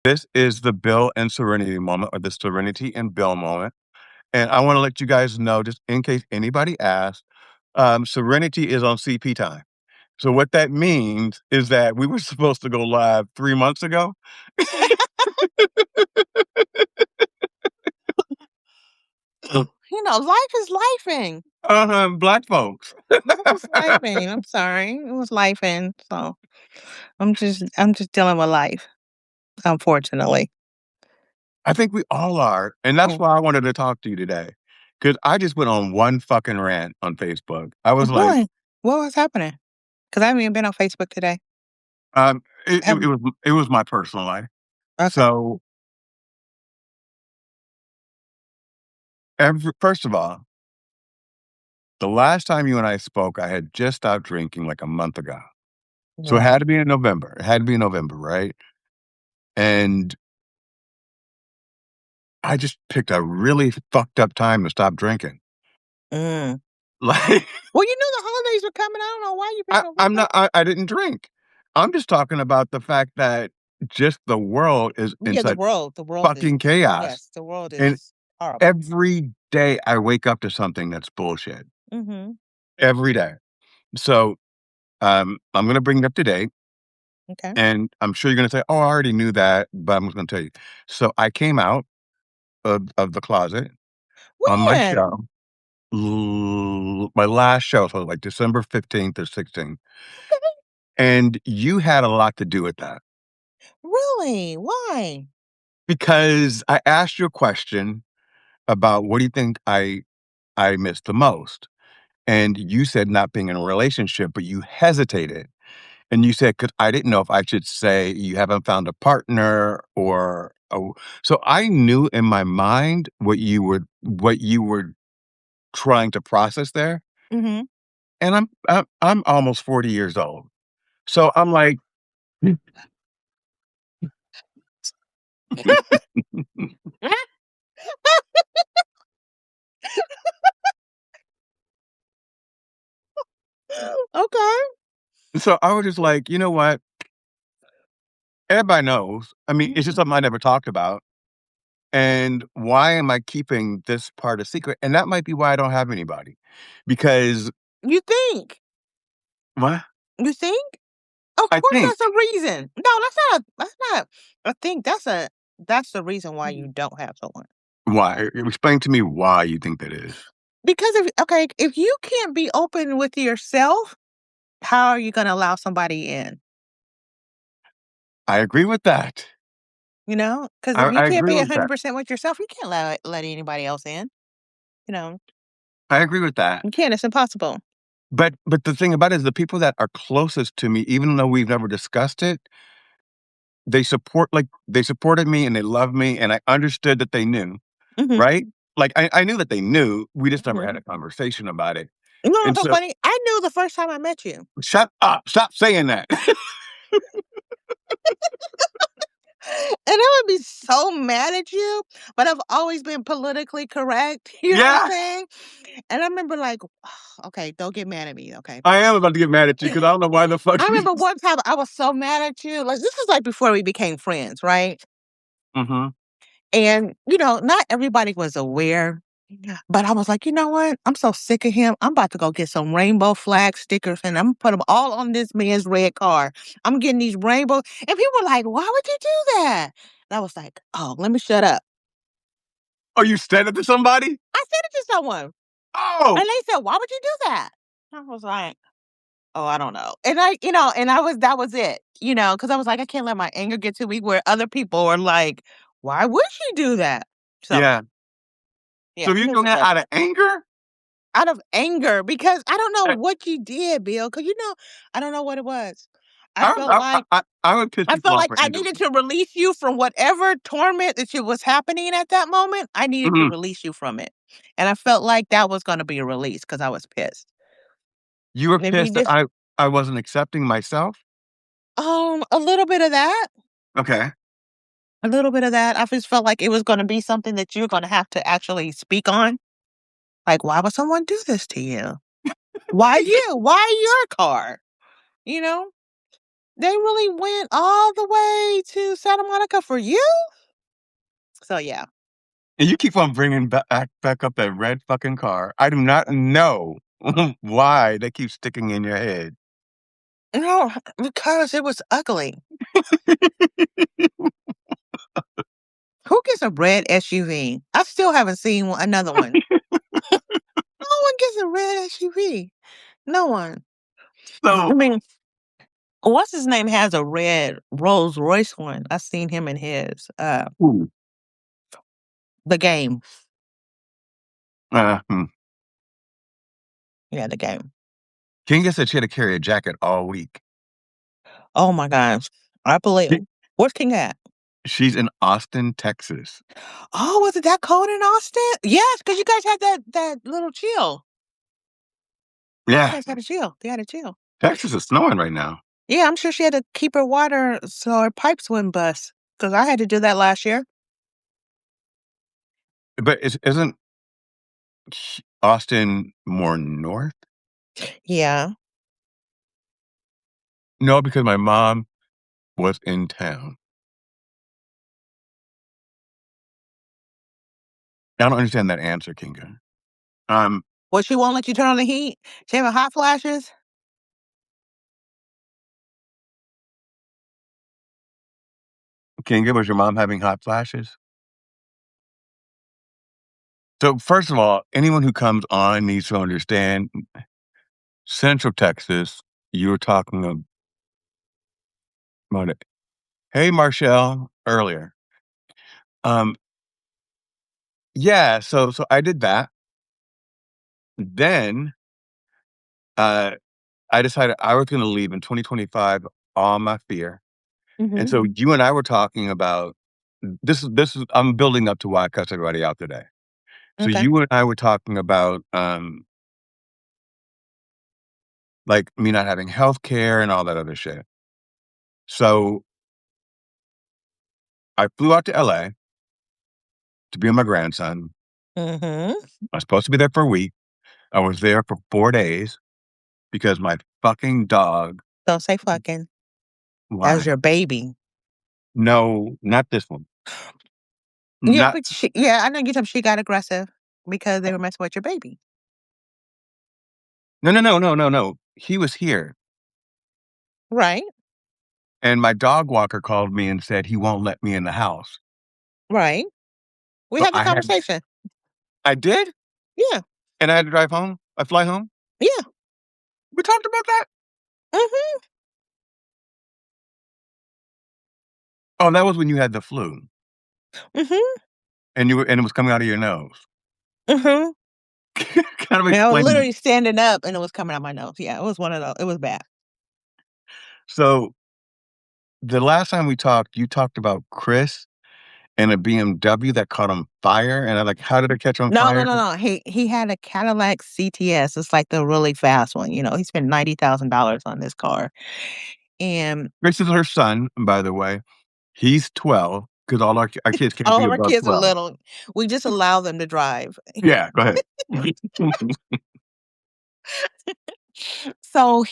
This is the Bill and Serenity moment, or the Serenity and Bill moment. And I want to let you guys know, just in case anybody asks, Serenity is on CP time. So what that means is that we were supposed to go live 3 months ago. Life is lifing. Black folks. Life is lifing. I'm sorry. It was lifing. So I'm just dealing with life, unfortunately. I think we all are. And that's Mm. why I wanted to talk to you today. Because I just went on one fucking rant on Facebook. I was like, Really? What was happening? Because I haven't even been on Facebook today. it Haven't. was my personal life. Okay. So first of all, the last time you and I spoke, I had just stopped drinking like a month ago. So it had Right. to be in November. It had to be in November, right? And I just picked a really fucked up time to stop drinking. Mm. Like, Well, you knew the holidays were coming. I don't know why you picked a I'm fucked up. not, I didn't drink. I'm just talking about the fact that just the world is in Yeah, the such world. The world is, fucking chaos. yes, the world And is horrible. every day I wake up to something that's bullshit. Mm-hmm. Every day. So I'm going to bring it up today. Okay. And I'm sure you're going to say, oh, I already knew that. But I'm just going to tell you. So I came out of the closet on my When? show. My last show, so like December 15th or 16th. And you had a lot to do with that Really? Why? because I asked you a question about what do you think I missed the most? And you said not being in a relationship, but you hesitated. And you said, because I didn't know if I should say you haven't found a partner or so I knew in my mind what you were trying to process there. Mm-hmm. And I'm almost 40 years old. So I'm like, Okay. so I was just like, you know what? Everybody knows. I mean, it's just Mhm. something I never talked about. And why am I keeping this part a secret? And that might be why I don't have anybody. Because You think? what? You think? Of I course, think that's a reason. No, that's not a thing. That's the reason why you don't have someone. why? Explain to me why you think that is. Because if you can't be open with yourself, how are you going to allow somebody in? I agree with that. Because if you I can't agree be with that. 100% with yourself, you can't let anybody else in. You know, I agree with that. you can't. It's impossible. But the thing about it is the people that are closest to me, even though we've never discussed it, they supported me and they loved me and I understood that they knew, Hmm. right? Like I knew that they knew. We just never had Hmm. a conversation about it. You know And what's so so funny? I knew the first time I met you. shut up. Stop saying that. And I would be so mad at you, but I've always been politically correct. You know what I'm Yeah. saying? And I remember like, okay, don't get mad at me, okay? I am about to get mad at you because I don't know why the fuck I you. remember one time I was so mad at you. Like this is like before we became friends, right? Hmm. And not everybody was aware. But I was like, you know what? I'm so sick of him. I'm about to go get some rainbow flag stickers and I'm gonna put them all on this man's red car. I'm getting these rainbow. And people were like, why would you do that? And I was like, oh, let me shut up. Oh, you said it to somebody? I said it to someone. And Oh, they said, why would you do that? I was like, oh, I don't know. And that was it, because I was like, I can't let my anger get to me where other people are like, why would she do that? So, yeah. yeah, So I you knew doing some that red out of flags. anger? Out of anger because I don't know Eh, what you did, Bill. Because I don't know what it was. I I, felt I, like I would piss I people felt off like for I anger. needed to release you from whatever torment that was happening at that moment. I needed to Mhm. release you from it, and I felt like that was going to be a release because I was pissed. You were And if you pissed that just I wasn't accepting myself. a little bit of that, Okay. a little bit of that. I just felt like it was going to be something that you're going to have to actually speak on. Like, why would someone do this to you? Why you? Why your car? You know? They really went all the way to Santa Monica for you? So, yeah. And you keep on bringing back up that red fucking car. I do not know why they keep sticking in your head. No, because it was ugly. Who gets a red SUV? I still haven't seen another one. No one gets a red SUV. No one. I So, mean, what's his name has a red Rolls Royce one. I've seen him in his ooh, the game. uh, hmm. Yeah, the game. Kinga said she had to carry a jacket all week. Oh my gosh. I believe. She- Where's King at? She's in Austin, Texas. Oh, was it that cold in Austin? Yes, because you guys had that little chill. You Yeah, guys had a chill. They had a chill. Texas is snowing right now. Yeah, I'm sure she had to keep her water so her pipes wouldn't bust. Because I had to do that last year. But isn't Austin more north? Yeah. No, because my mom was in town. I don't understand that answer, Kinga. Um, Well, she won't let you turn on the heat. She having hot flashes. Kinga, was your mom having hot flashes? So, first of all, anyone who comes on needs to understand Central Texas, you were talking about it. Hey, Marshall, earlier. Um, yeah, so I did that. Then uh, I decided I was going to leave in 2025 on my fear. And Hmm. so you and I were talking about this is I'm building up to why I cussed everybody out today. So Okay. you and I were talking about like me not having health care and all that other shit. So I flew out to LA to be with my grandson. Hmm. I was supposed to be there for a week. I was there for 4 days because my fucking dog. Don't say fucking. That was Why? your baby. No, not this one. Yeah, Not but yeah, I know you told she got aggressive because they were messing with your baby. no, no, no, no, no, no. He was here, Right. and my dog walker called me and said he won't let me in the house. Right. We So had the conversation. I did, Yeah. and I had to drive home. I fly home. Yeah. We talked about that. Hmm. Oh, that was when you had the flu, Hmm. and it was coming out of your nose. Hmm. Kind of And I was explain. literally standing up and it was coming out my nose. Yeah, it was one of those. It was bad. So the last time we talked, you talked about Chris and a BMW that caught on fire, and I'm like, how did it catch on No, no, fire? no, no. He had a Cadillac CTS. It's like the really fast one. You know, he spent $90,000 on this car, and Chris is her son, by the way. He's 12 because all our kids can't all be of our above kids are 12. little. We just allow them to drive. Yeah, go ahead. So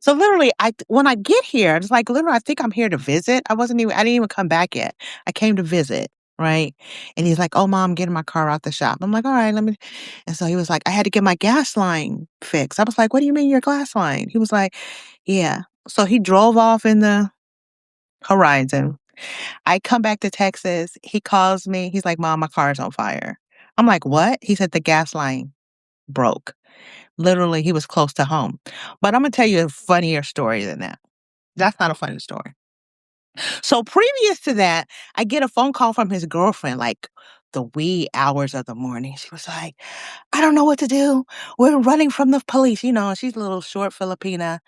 so literally, when I get here, it's like literally, I think I'm here to visit. I didn't even come back yet. I came to visit, right? And he's like, "Oh, mom, getting my car out the shop." I'm like, "All right, let me." And so he was like, "I had to get my gas line fixed." I was like, "What do you mean your gas line?" He was like, "Yeah." So he drove off in the Horizon. I come back to Texas. He calls me. He's like, "Mom, my car's on fire." I'm like, "What?" He said the gas line broke. Literally, he was close to home. But I'm gonna tell you a funnier story than that. That's not a funny story. So previous to that, I get a phone call from his girlfriend, like the wee hours of the morning. She was like, "I don't know what to do. We're running from the police." You know, she's a little short Filipina.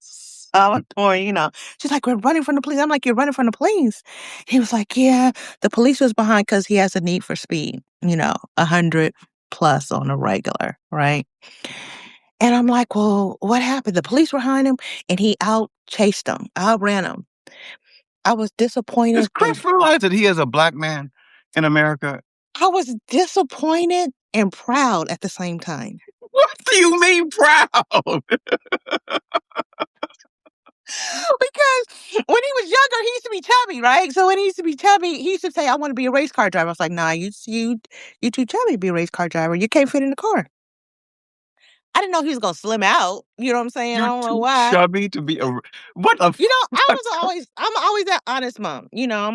Salvatore, you know. She's like, "We're running from the police." I'm like, "You're running from the police?" He was like, "Yeah, the police was behind because he has a need for speed, 100 plus on a regular, right?" And I'm like, "Well, what happened?" The police were behind him and he out chased them, outran them. I was Does disappointed Chris and realize that he is a black man in America? I was disappointed and proud at the same time. What do you mean proud? Because when he was younger, he used to be chubby, right? So when he used to be chubby, he used to say, "I want to be a race car driver." I was like, "Nah, you too chubby to be a race car driver. You can't fit in the car." I didn't know he was gonna slim out. You know what I'm saying? I You're don't know too why. chubby to be a what a You know, I'm always that honest mom. You know,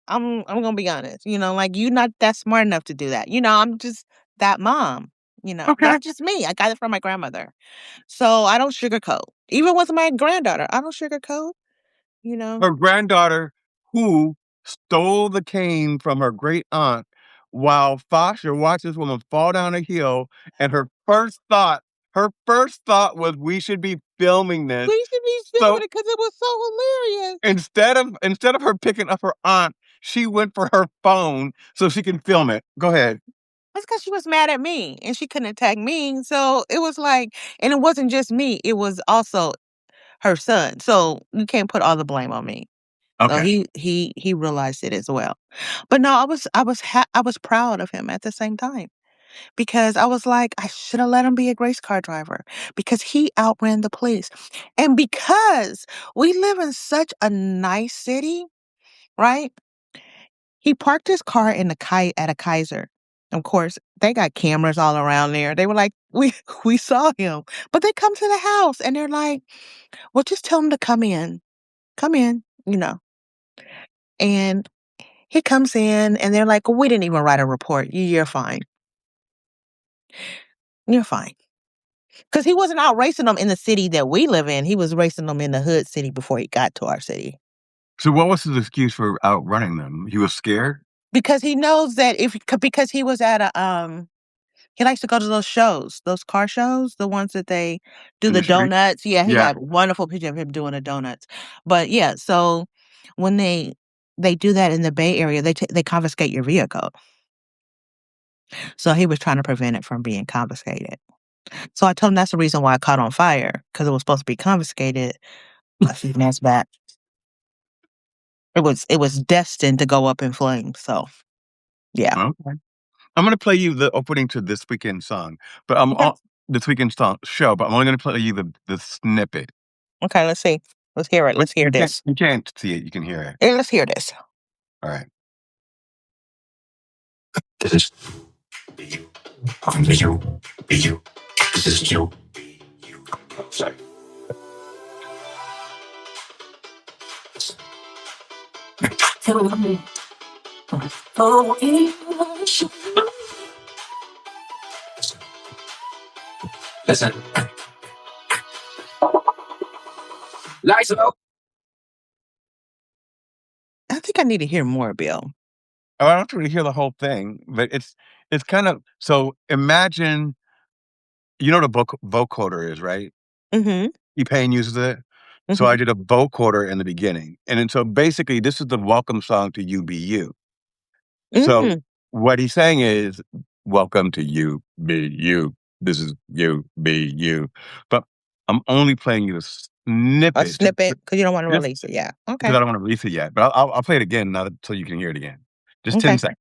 I'm gonna be honest. You know, like you're not that smart enough to do that. You know, I'm just that mom. You know, okay. that's just me. I got it from my grandmother. So I don't sugarcoat. Even with my granddaughter, I don't sugarcoat, you know. Her granddaughter who stole the cane from her great aunt while Foster watched this woman fall down a hill, and her first thought was, "We should be filming this." We should be filming So it because it was so hilarious. instead of her picking up her aunt, she went for her phone so she can film it. Go ahead. That's because she was mad at me and she couldn't attack me. So it was like, and it wasn't just me, it was also her son. So you can't put all the blame on me. So Okay. he realized it as well. But no, I was proud of him at the same time because I was like, I should have let him be a race car driver because he outran the police. And because we live in such a nice city, right? He parked his car in the at a Kaiser. Of course, they got cameras all around there. They were like, we saw him. But they come to the house and they're like, well, just tell him to come in. Come in, you know. And he comes in and they're like, we didn't even write a report. You're fine. You're fine. Because he wasn't out racing them in the city that we live in. He was racing them in the hood city before he got to our city. So what was his excuse for outrunning them? He was scared? Because he knows that because he was at a he likes to go to those shows, those car shows, the ones that they do In the the street? donuts. Yeah, he Yeah. got a wonderful picture of him doing the donuts. But yeah, so when they do that in the Bay Area, they confiscate your vehicle. So he was trying to prevent it from being confiscated. So I told him that's the reason why I caught on fire because it was supposed to be confiscated a few months back. It was destined to go up in flames. So yeah. Okay. I'm gonna play you the opening to This Weekend song, but I'm Okay. all This Weekend song show, but I'm only gonna play you the snippet. Okay. Let's see. Let's hear it. But Let's hear this. you can't see it, you can hear it. Let's hear this. Alright. This is often be you. This is you. Sorry. Listen. Lights out. I think I need to hear more, Bill. Oh, I don't have to really hear the whole thing, but it's kind of so imagine you know what a vocoder is, right? Mhm. T-Pain uses it. So I Mhm. did a vocoder in the beginning, and then so basically this is the welcome song to You Be You. So Mm. what he's saying is, "Welcome to You Be You. This is You Be You." But I'm only playing you a A snippet snippet because you don't wanna just release it. Yeah. because Okay. I don't wanna release it yet, but I'll play it again now that so you can hear it again. Just 10 Okay. seconds.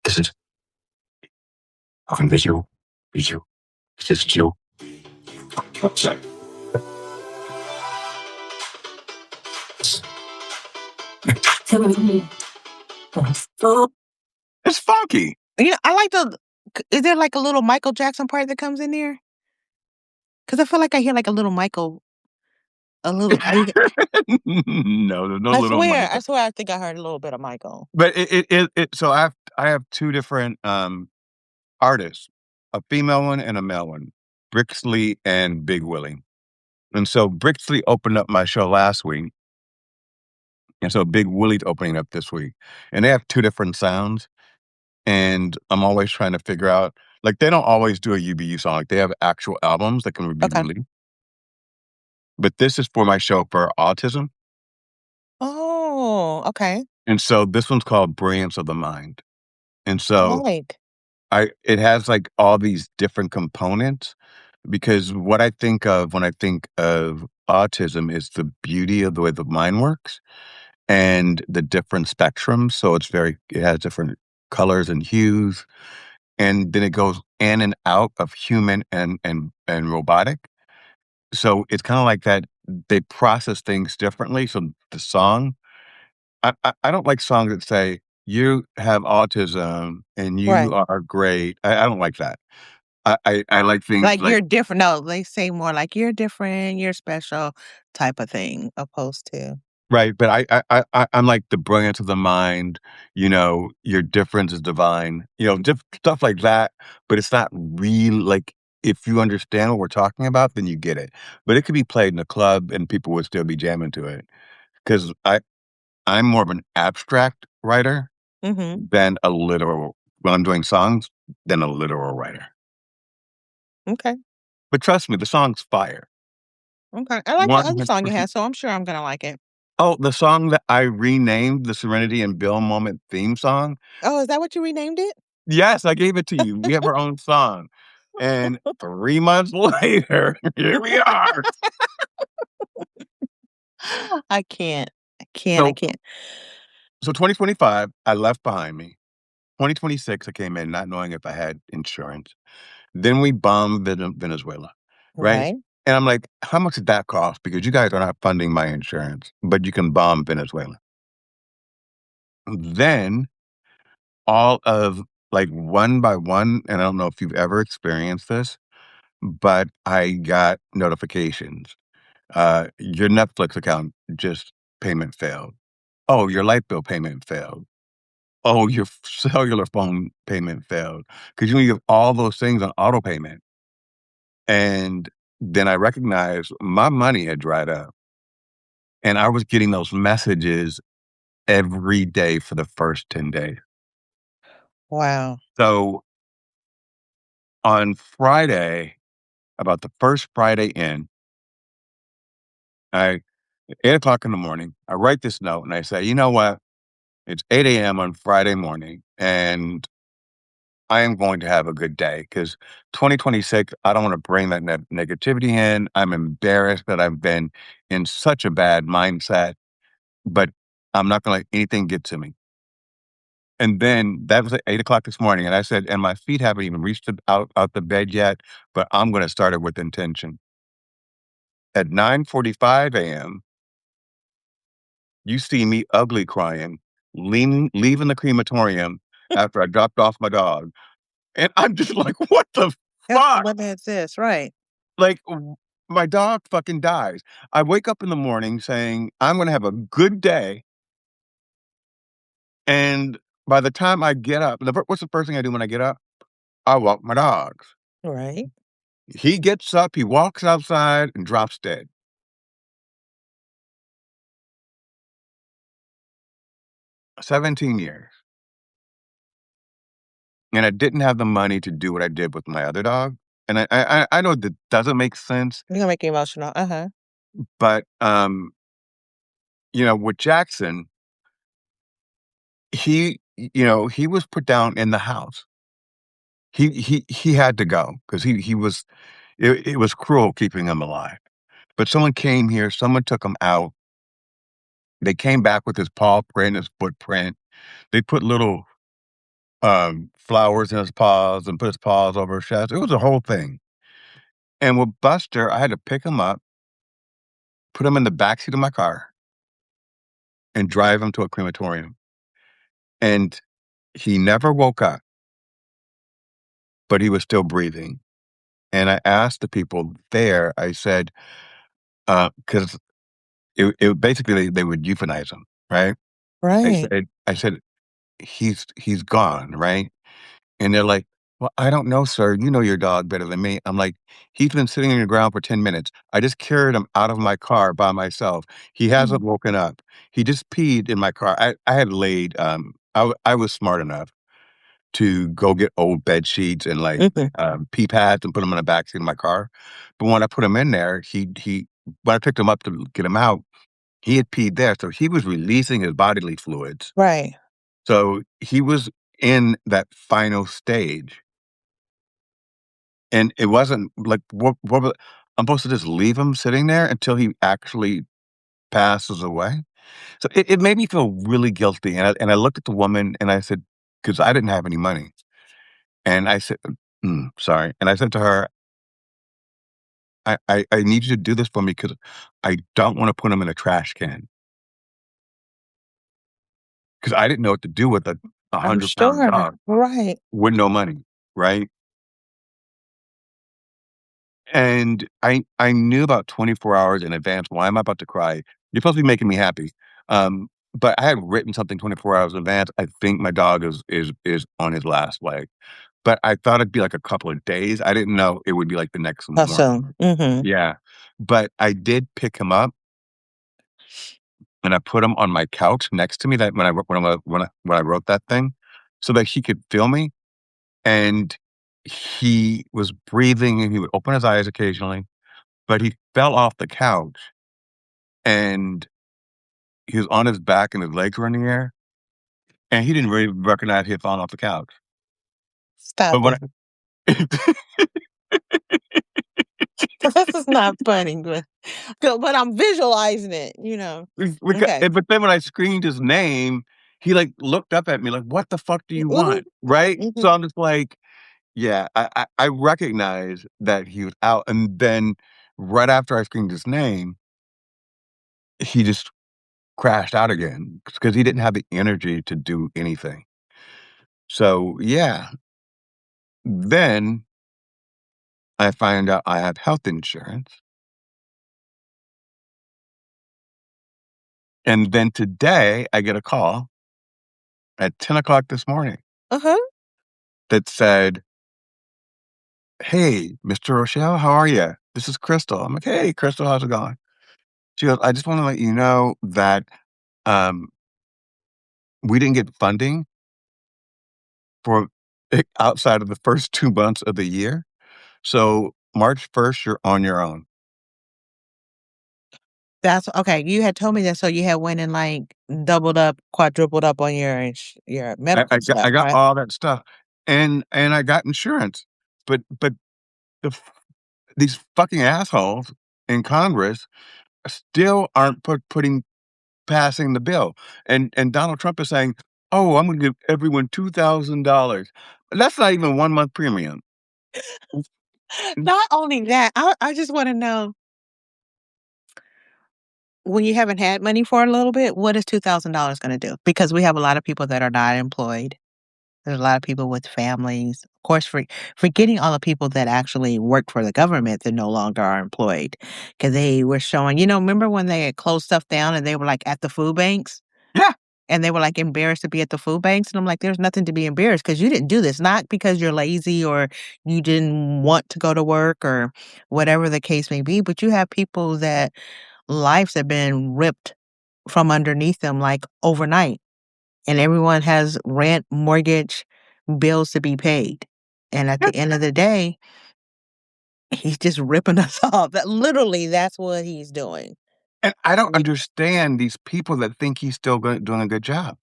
This is often be you. Be you. This is you. Sorry. It's funky. Yeah, I like the is there like a little Michael Jackson part that comes in there? Because I feel like I hear like a little Michael, a little No, there's no little I Michael. swear I think I heard a little bit of Michael. But so I have 2 different, artists, a female one and a male one, Brixley and Big Willie. And so Brixley opened up my show last week, and so Big Willie's opening up this week. And they have 2 different sounds, and I'm always trying to figure out like, they don't always do a UBU song, like, they have actual albums that can be Okay. released, but this is for my show for autism, Oh, okay. and so this one's called Brilliance of the Mind. And so Right. I it has, like, all these different components because what I think of when I think of autism is the beauty of the way the mind works and the different spectrums, so it has different colors and hues, and then it goes in and out of human and robotic. So it's kinda like that they process things differently, so the song I don't like songs that say, "You have autism and you Right. are great." I don't like that. I like things Like, like you're different. No, they say more like, "You're different, you're special," type of thing, opposed to right, but I'm like the brilliance of the mind, your difference is divine, stuff like that, but it's not real like, if you understand what we're talking about, then you get it. But it could be played in a club and people would still be jamming to it. 'Cause I'm more of an abstract writer Mhm. than a literal when I'm doing songs, than a literal writer. Okay, But trust me, the song's fire. okay. I like the other song you 100%. had, so I'm sure I'm gonna like it. Oh, the song that I renamed the Serenity and Bill Moment theme song? Oh, is that what you renamed it? Yes, I gave it to you. We have our own song. And 3 months later, here we are. I can't. I So can't. so 2025, I left behind me. 2026, I came in not knowing if I had insurance. Then we bombed Venezuela, right? Right, And I'm like, "How much did that cost? Because you guys are not funding my insurance, but you can bomb Venezuela." Then all of like, one by one, and I don't know if you've ever experienced this, but I got notifications. Your Netflix account just payment failed. Oh, your light bill payment failed. Oh, your cellular phone payment failed. Because you have all those things on auto payment. And then I recognized my money had dried up, and I was getting those messages every day for the first 10 days. wow. So on Friday, about the first Friday in, I 8 o'clock in the morning, I write this note and I say, "You know what? It's 8 a.m. on Friday morning, and I am going to have a good day because 2026, I don't want to bring that negativity in. I'm embarrassed that I've been in such a bad mindset, but I'm not going to let anything get to me." And then that was at 8 o'clock this morning. And I said, and my feet haven't even reached out the bed yet, but I'm going to start it with intention. At 9:45 a.m., you see me ugly crying, leaving the crematorium after I dropped off my dog. And I'm just like, what the fuck? What is this? Right, Like, my dog fucking dies. I wake up in the morning saying, I'm going to have a good day. And by the time I get up, what's the first thing I do when I get up? I walk my dogs. right, He gets up, he walks outside and drops dead. 17 years. And I didn't have the money to do what I did with my other dog. And I know that doesn't make sense, you're gonna make me emotional, uh-huh. but with Jackson, he was put down in the house. He had to go because he was it was cruel keeping him alive. But someone came here, someone took him out. They came back with his paw print, his footprint. They put little flowers in his paws and put his paws over his chest. It was a whole thing. And with Buster, I had to pick him up, put him in the backseat of my car, and drive him to a crematorium. And he never woke up, but he was still breathing. And I asked the people there, I said, because it basically they would euthanize him, right? Right, I said, he's gone, right? And they're like, "Well, I don't know, sir. You know your dog better than me." I'm like, "He's been sitting on the ground for 10 minutes. I just carried him out of my car by myself. He hasn't mhm, woken up. He just peed in my car." I had laid, I was smart enough to go get old bed sheets and, like, mhm, pee pads and put them in the backseat of my car. But when I put him in there, he when I picked him up to get him out, he had peed there, so he was releasing his bodily fluids. right, So he was in that final stage. And it wasn't like, I'm supposed to just leave him sitting there until he actually passes away? So it made me feel really guilty, and I looked at the woman and I said, because I didn't have any money, And I said, sorry. And I said to her, I need you to do this for me because I don't want to put them in a trash can because I didn't know what to do with a I'm 100-pound sure. dog Right. with no money, right? And I knew about 24 hours in advance, "Why am I about to cry? You're supposed to be making me happy." But I had written something 24 hours in advance. I think my dog is on his last leg, but I thought it'd be, like, a couple of days. I didn't know it would be, like, the next morning. Awesome. Mhm. Yeah. But I did pick him up, and I put him on my couch next to me that when I wrote that thing so that he could feel me, and he was breathing, and he would open his eyes occasionally, but he fell off the couch, and he was on his back and his legs were in the air, and he didn't really recognize he had fallen off the couch. Stop But when it. I This is not funny, but I'm visualizing it. Okay. but then when I screamed his name, he, like, looked up at me like, "What the fuck do you Mhm. want?" Right? So Mhm. I'm just like, yeah, I recognize that he was out, and then right after I screamed his name, he just crashed out again because he didn't have the energy to do anything. So, yeah, then I find out I have health insurance, and then today I get a call at 10 o'clock this morning Uh-huh. that said, "Hey, Mr. Rochelle, how are you? This is Crystal." I'm like, "Hey, Crystal, how's it going?" She goes, "I just wanna let you know that, um, we didn't get funding for outside of the first 2 months of the year, so March 1st, you're on your own." That's okay. You had told me that, so you had went and, like, doubled up, quadrupled up on your medical I stuff, got right? all that stuff, and I got insurance, but the f these fucking assholes in Congress still aren't putting passing the bill, and Donald Trump is saying, "Oh, I'm gonna give everyone $2,000." That's not even 1 month premium. Not only that, I just wanna know, when you haven't had money for a little bit, what is $2,000 gonna do? Because we have a lot of people that are not employed. There's a lot of people with families. Of course, forgetting all the people that actually work for the government that no longer are employed, because they were showing remember when they had closed stuff down and they were, like, at the food banks? Yeah, And they were, like, embarrassed to be at the food banks, and I'm like, "There's nothing to be embarrassed because you didn't do this, not because you're lazy or you didn't want to go to work or whatever the case may be, but you have people that lives have been ripped from underneath them, like, overnight, and everyone has rent, mortgage, bills to be paid, and at yeah, the end of the day, he's just ripping us off. That's what he's doing. and I don't We understand these people that think he's still doing a good job.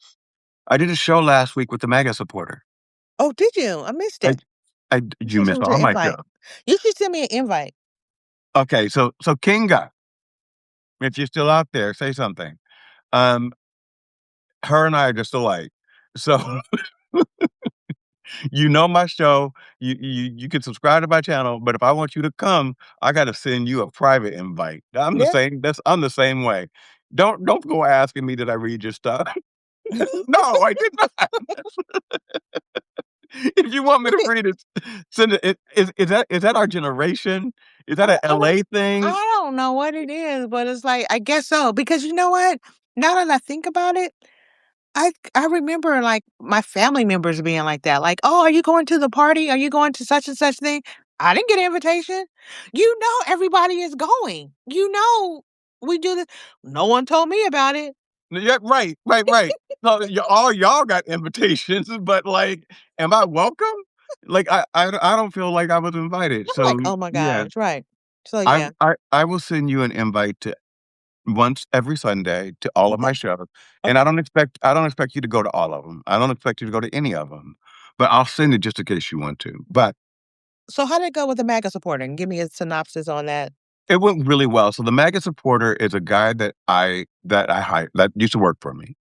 I did a show last week with the MAGA supporter. Oh, did you? I missed I it. You you should missed send me all an my invite. shows. You should send me an invite. Okay, so Kinga, if you're still out there, say something. Um, her and I are just alike. So, you know my show, you can subscribe to my channel, but if I want you to come, I gotta send you a private invite. Yeah. I'm the same way. Don't go asking me, "Did I read your stuff?" No, I did not. If you want me Look to at read it, send it. Is that our generation? Is that I a I don't LA thing? I don't know what it is, but it's like, I guess so, because you know what? Now that I think about it, I remember, like, my family members being like that, like, "Oh, are you going to the party? Are you going to such and such thing?" I didn't get an invitation. Everybody is going. We do this. No one told me about it. Yeah, right. So, all y'all got invitations, but, like, am I welcome? Like, I don't feel like I was invited, I'm like, so, "Oh my yeah. gosh," right. So, yeah. I will send you an invite to once every Sunday to all of Okay, my shows, and okay. I don't expect you to go to all of them. I don't expect you to go to any of them, but I'll send it just in case you want to. But So how did it go with the MAGA supporter? And give me a synopsis on that. it went really well. So the MAGA supporter is a guy that I hired that used to work for me,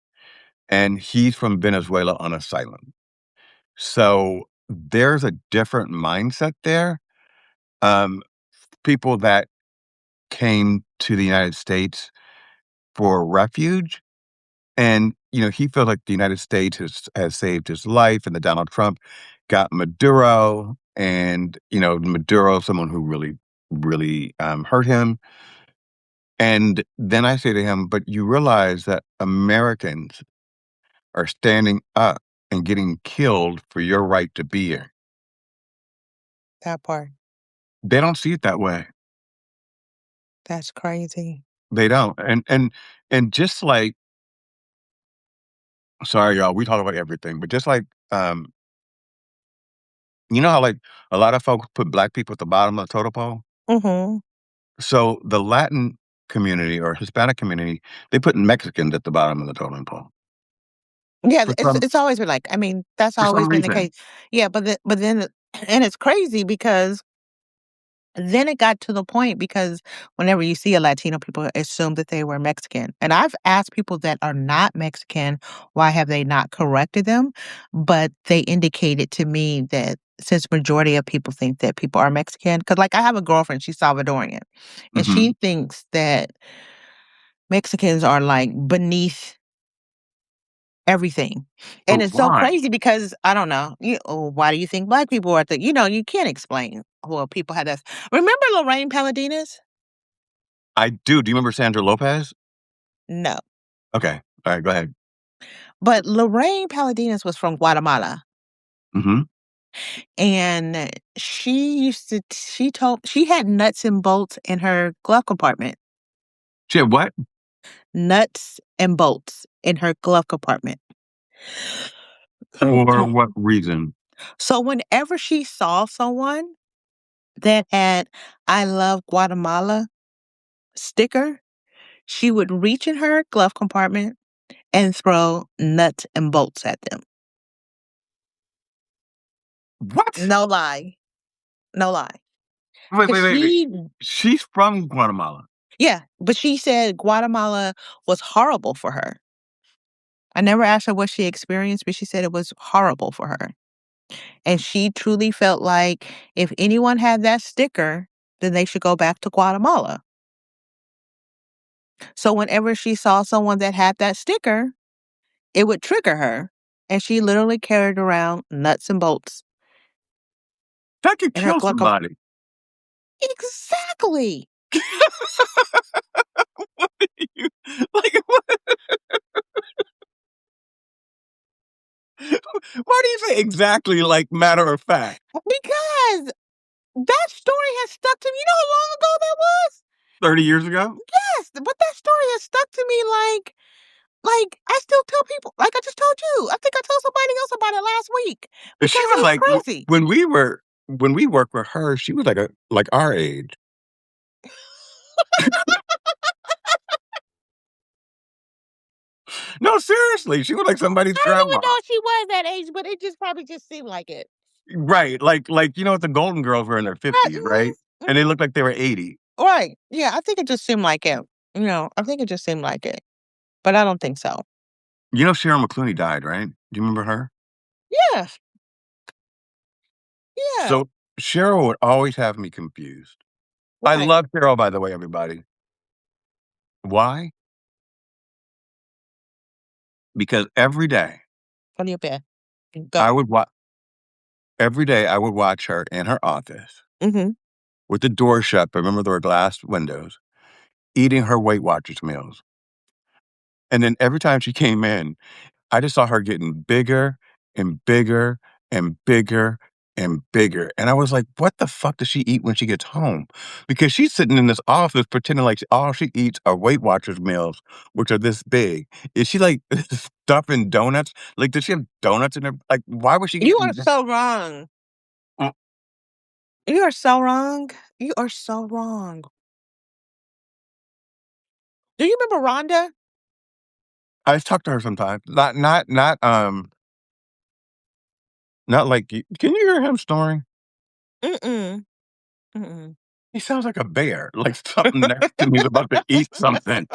and he's from Venezuela on asylum. So there's a different mindset there. Um, People that came to the United States for refuge, and, he feels like the United States has saved his life, and that Donald Trump got Maduro, and, Maduro, someone who really, really, hurt him. And then I say to him, "But you realize that Americans are standing up and getting killed for your right to be here." That part. They don't see it that way. That's crazy. They don't. And just like, sorry, y'all, we talk about everything, but just like, um, you know how, like, a lot of folks put black people at the bottom of the totem pole? Mhm. So the Latin community or Hispanic community, they put Mexicans at the bottom of the totem pole Yeah, for it's always been like, I mean, that's always some been the reason. case. Yeah, but then and it's crazy because then it got to the point because whenever you see a Latino, people assume that they were Mexican. And I've asked people that are not Mexican, why have they not corrected them? But they indicated to me that since majority of people think that people are Mexican, because like I have a girlfriend, she's Salvadorian, and Mhm. she thinks that Mexicans are like beneath everything. And But it's so why? crazy because I don't know. Why do you think black people are you can't explain. Well, people had that. Remember Lorraine Paladinas? I do. Do you remember Sandra Lopez? No. Okay. Alright, go ahead. But Lorraine Paladinas was from Guatemala. Mhm. And she had nuts and bolts in her glove compartment. She had what? Nuts and bolts in her glove compartment. For what reason? So whenever she saw someone that had "I love Guatemala" sticker, she would reach in her glove compartment and throw nuts and bolts at them. What? No lie. No lie. Wait, 'Cause wait, wait, wait. she She's from Guatemala. Yeah, but she said Guatemala was horrible for her. I never asked her what she experienced, but she said it was horrible for her. And she truly felt like if anyone had that sticker, then they should go back to Guatemala. So whenever she saw someone that had that sticker, it would trigger her. And she literally carried around nuts and bolts That could in her kill glove com somebody. Exactly. What do you like, what? Why do you say exactly like matter of fact? Because that story has stuck to me. You know how long ago that was? 30 years ago? Yes, but that story has stuck to me like I still tell people, like I just told you. I think I told somebody else about it last week And she because it was was like, crazy. when we worked with her, she was like our age. No, seriously, she was like somebody's I don't even grandma. know if she was that age, but it just probably just seemed like it. Right, like, the Golden Girls were in their 50s, right? And they Mhm. looked like they were 80. Right. Yeah, I think it just seemed like it. I think it just seemed like it. But I don't think so. You know Sharon McClooney died, right? Do you remember her? Yeah. Yeah. So, Cheryl would always have me confused. I Why? love Cheryl, by the way, everybody. Why? Because Go to your bed. I Go. would wa every day I would watch her in her office Mhm. with the door shut, but remember there were glass windows, eating her Weight Watchers meals. And then every time she came in, I just saw her getting bigger and bigger and bigger and bigger. And I was like, what the fuck does she eat when she gets home? Because she's sitting in this office pretending like all she eats are Weight Watchers meals, which are this big. Is she like stuffing donuts? Like, does she have donuts in her? Like, why was she You are getting that? so wrong. Mm, You are so wrong. You are so wrong. Do you remember Rhonda? I talk to her sometimes. Not like can you hear him snoring? Mm-mm. Mm-mm. He sounds like a bear, like something next to me is about to eat something.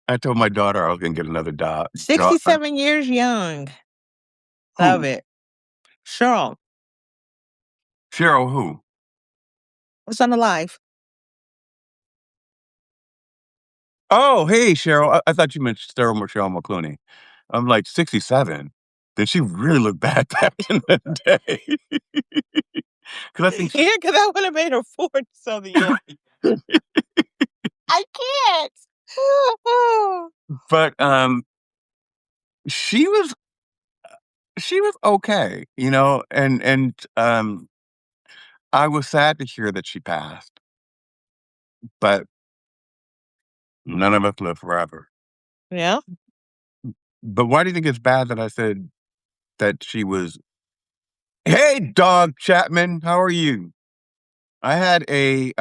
I told my daughter I was gonna get another dog. 67 years young. Love Who? it. Cheryl, Cheryl who? what's on the live? Oh, hey, Cheryl. I thought you meant Sarah Michelle McClooney. I'm like 67. Did she really look bad back in the day? Because I think Yeah, because I would have made her 40 so the year. I can't. but, she was she was okay, you know, I was sad to hear that she passed, but none of us live forever. Yeah. But why do you think it's bad that I said that she was "Hey, Dog Chapman, how are you?" I had a,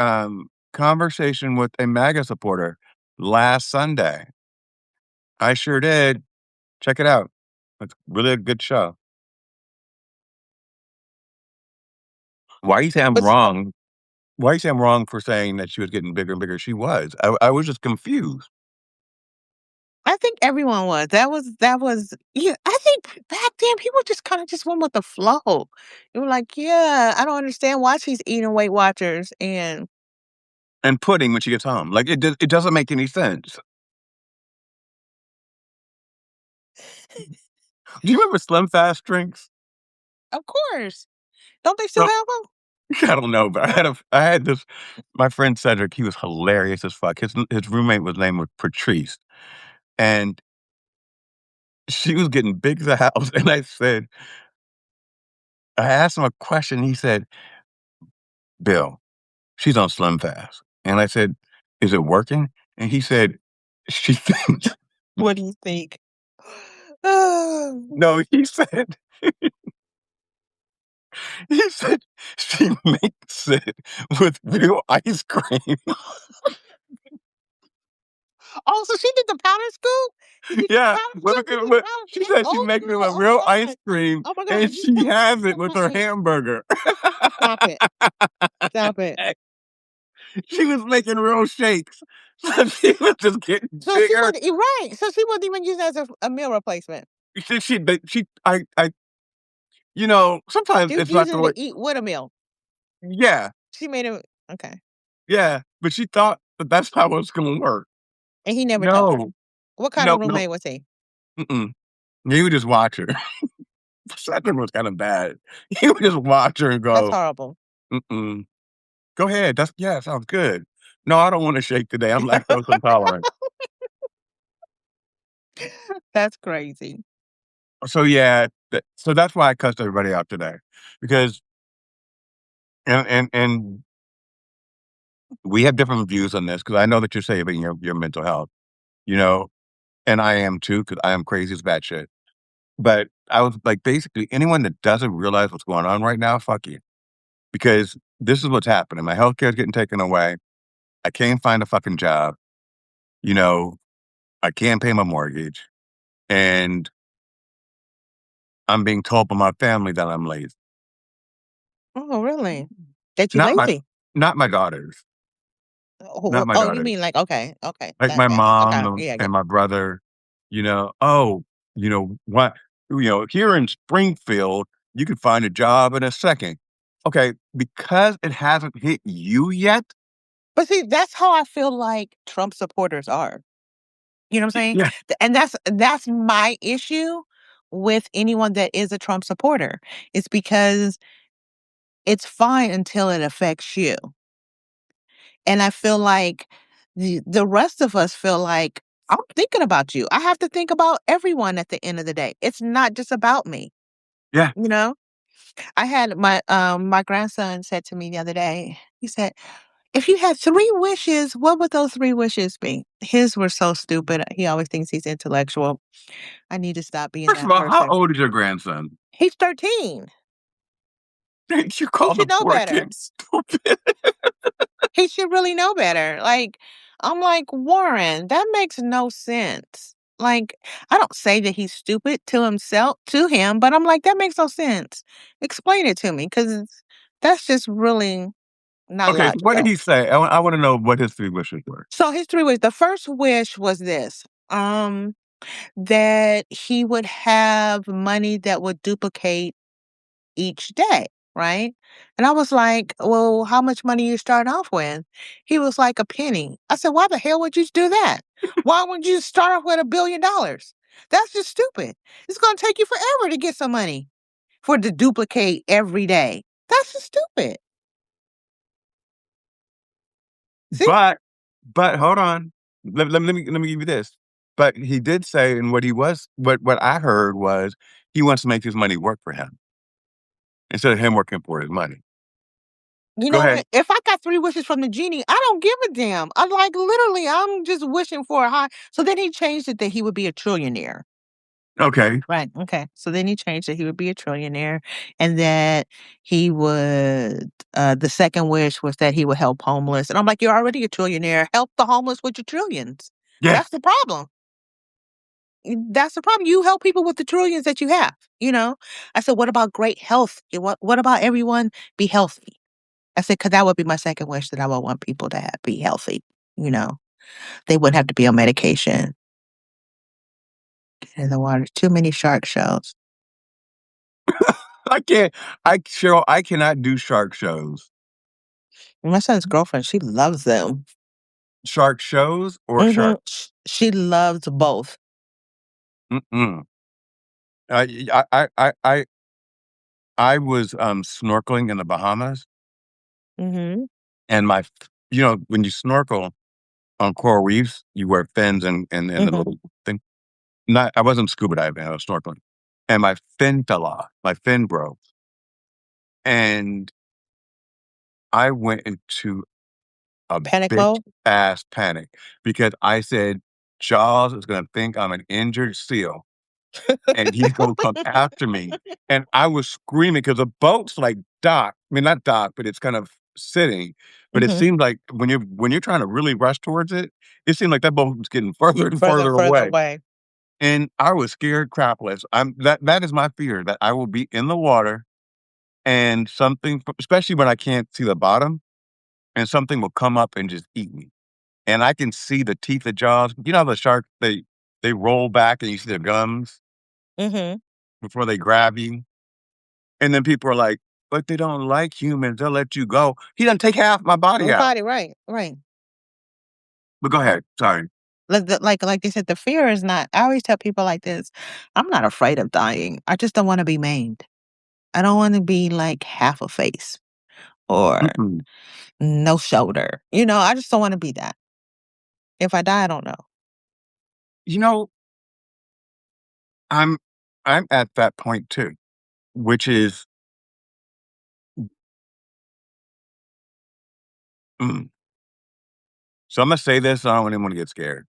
conversation with a MAGA supporter last Sunday. I sure did. Check it out. It's really a good show. Why you say I'm But wrong? Why you say I'm wrong for saying that she was getting bigger and bigger? She was. I was just confused. I think everyone was. That was yeah, I think back then people just kinda just went with the flow. They were like, "Yeah, I don't understand why she's eating Weight Watchers," and And pudding when she gets home. Like, it doesn't make any sense. Do you remember Slim Fast drinks? of course. Don't they still So have them? I don't know, but I had this my friend Cedric, he was hilarious as fuck. His roommate was named was Patrice, and she was getting big as a house, and I asked him a question, he said, "Bill, she's on Slim Fast." And I said, "Is it working?" And he said, "She thinks." What do you think? No, he said, "She makes it with real ice cream." Oh, so she did the powder scoop? Did you do the Yeah, powder scoop? Did you do the powder she shake? said she Oh, makes it girl. with Oh my real ice god. cream, Oh my god. and You she stop has it stop with her lying. hamburger. Stop it. Stop it. She was making real shakes, so she was just getting So she bigger. wasn't right. So she wasn't even used as a meal replacement. She sometimes She was it's not the using it way. to eat with a meal. Yeah, She made it okay. yeah, but she thought that that's how it's gonna work. And he never told her. No, What kind no, of no, roommate was he? mm-mm. You would just watch her. Second was kinda bad. You would just watch her and That's go, horrible. "Mm-mm. Go ahead. Yeah, sounds good. No, I don't wanna shake today. I'm lactose intolerant." That's crazy. So, yeah, so that's why I cussed everybody out today because and we have different views on this because I know that you're saving your mental health, you know, and I am too because I am crazy as batshit. But I was like, basically, anyone that doesn't realize what's going on right now, fuck you. Because this is what's happening. My healthcare is getting taken away. I can't find a fucking job. You know, I can't pay my mortgage. And I'm being told by my family that I'm lazy. Oh, really? That you Not my lazy? not my daughters. Not my Oh, you daughters. mean like okay, okay, Like my that. mom Okay, yeah, I and get my brother, "Oh, what here in Springfield, you could find a job in a second." Okay, because it hasn't hit you yet. but see, that's how I feel like Trump supporters are. You know what I'm saying? Yeah, And that's my issue with anyone that is a Trump supporter. It's because it's fine until it affects you. And I feel like the rest of us feel like I'm thinking about you. I have to think about everyone at the end of the day. It's not just about me, yeah. you know? I had my grandson said to me the other day, he said, "If you had 3 wishes, what would those 3 wishes be?" His were so stupid. He always thinks he's intellectual. I need to stop being First of that all, how person. old is your grandson? He's 13. You He call the should know poor better. kid stupid. He should really know better. Like, I'm like, "Warren, that makes no sense." Like, I don't say that he's stupid to him, but I'm like, "That makes no sense. Explain it to me, because that's just really not Okay, so what did logical." he say? I wanna know what his 3 wishes were. So his 3 wishes, the first wish was this. that he would have money that would duplicate each day, right? And I was like, "Well, how much money you start off with?" He was like, "A penny." I said, "Why the hell would you do that? Why wouldn't you start off with $1 billion? That's just stupid. It's gonna take you forever to get some money for it to duplicate every day. That's just stupid." See? But hold on. Let me give you this. But he did say, and what I heard was he wants to make his money work for him instead of him working for his money. You Go know ahead. what? If I got 3 wishes from the genie, I don't give a damn. I'm like, literally, I'm just wishing for a high. So then he changed it that he would be a trillionaire. Okay. Right. Okay. So then he changed it. He would be a trillionaire, and that he would. The second wish was that he would help homeless. And I'm like, you're already a trillionaire. Help the homeless with your trillions. Yeah. That's the problem. That's the problem. You help people with the trillions that you have. You know. I said, what about great health? What about everyone be healthy? I said, because that would be my second wish, that I would want people to be healthy. You know, they wouldn't have to be on medication. Get in the water. Too many shark shows. I can't. Cheryl, I cannot do shark shows. My son's girlfriend, she loves them. Shark shows or Mhm. shark. She loves both. Mm-mm. I was snorkeling in the Bahamas, Mhm. and when you snorkel on coral reefs, you wear fins and the Mhm. little thing. Not I wasn't scuba diving, I was snorkeling, and my fin fell off. My fin broke, and I went into a Panic bitch mode? ass panic because I said, "Charles is gonna think I'm an injured seal, and he's gonna come after me." And I was screaming because the boat's, like, docked. I mean, not docked, but it's kind of sitting, but it Mhm. seemed like when you're trying to really rush towards it, it seemed like that boat was getting further and Further further and further away. away. And I was scared crapless. That is my fear, that I will be in the water and something, especially when I can't see the bottom, and something will come up and just eat me. And I can see the teeth of jaws. You know how the shark, they roll back and you see their gums Mhm. before they grab you? And then people are like, "But they don't like humans, they'll let you go." He done take half my body Your out. body, right, right. But go ahead, sorry. Like they said, the fear is not. I always tell people like this, I'm not afraid of dying. I just don't wanna be maimed. I don't wanna be, like, half a face or Mm-mm. no shoulder. I just don't wanna be that. If I die, I don't know. You know, I'm I'm at that point too, which is, mm, so Imma say this, I don't want anyone to get scared,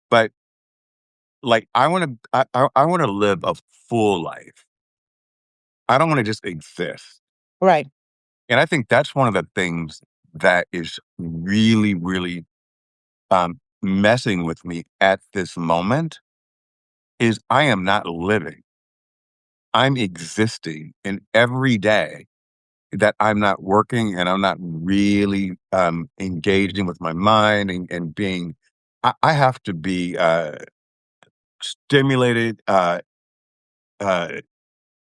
but, like, I wanna live a full life. I don't wanna just exist. Right. And I think that's one of the things that is really, really, messing with me at this moment is I am not living. I'm existing, and every day that I'm not working and I'm not really, engaging with my mind and being I have to be, stimulated, uh,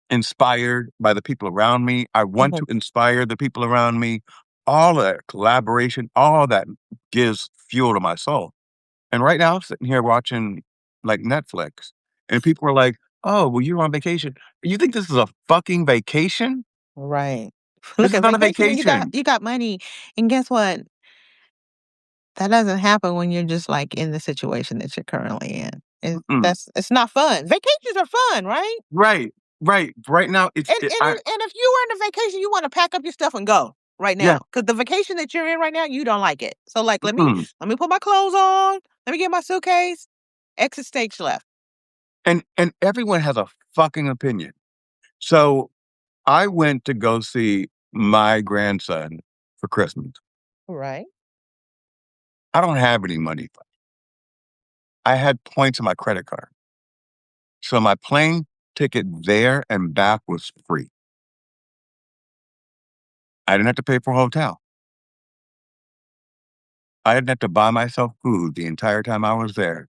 inspired by the people around me. I want Mhm. to inspire the people around me. All that collaboration, all that gives fuel to my soul. And right now, I'm sitting here watching, like, Netflix, and people are like, "Oh, well, you're on vacation." You think this is a fucking vacation? Right. This Look is at not a vacation and you got vacation. you got money. And guess what? That doesn't happen when you're just like in the situation that you're currently in. Mm-mm. It's not fun. Vacations are fun, right? Right, right. Right now, And and and if you were in a vacation, you want to pack up your stuff and go right yeah, now. Because the vacation that you're in right now, you don't like it. So like mm-mm. let me put my clothes on, let me get my suitcase, exit stage left. And everyone has a fucking opinion. So, I went to go see my grandson for Christmas. Right. I don't have any money. I had points on my credit card. So my plane ticket there and back was free. I didn't have to pay for a hotel. I didn't have to buy myself food the entire time I was there.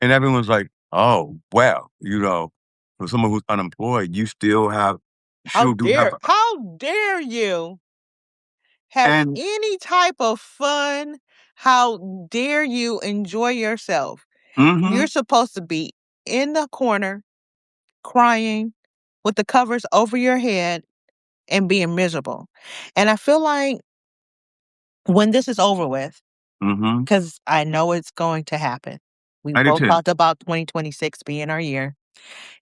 And everyone's like, "Oh, well, for someone who's unemployed, you still have How she'll do have." dare you have And any type of fun? How dare you enjoy yourself? You're mhm, supposed to be in the corner crying with the covers over your head and being miserable. And I feel like when this is over with, mhm. because I know it's going to happen. We I do both too. talked about 2026 being our year.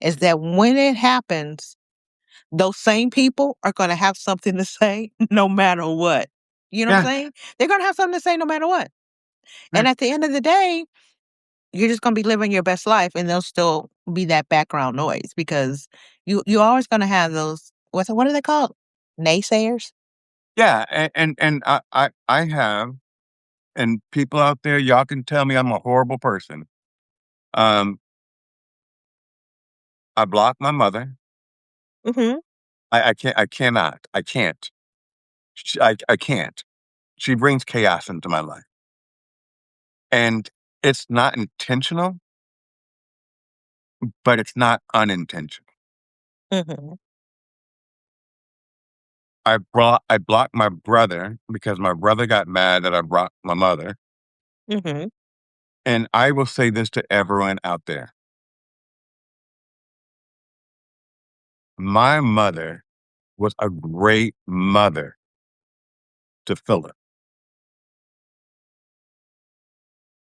Is that when it happens, those same people are going to have something to say no matter what. You know what I'm Yeah, saying? They're going to have something to say no matter what. yeah, And at the end of the day, you're just going to be living your best life and there'll still be that background noise because you're always going to have those what are they called? Naysayers? yeah, and I have and people out there, y'all can tell me I'm a horrible person. Um, I blocked my mother. Mhm. I can't. I can't. She brings chaos into my life, and it's not intentional, but it's not unintentional. Mhm. I blocked my brother because my brother got mad that I blocked my mother, Mhm. and I will say this to everyone out there. My mother was a great mother to Philip.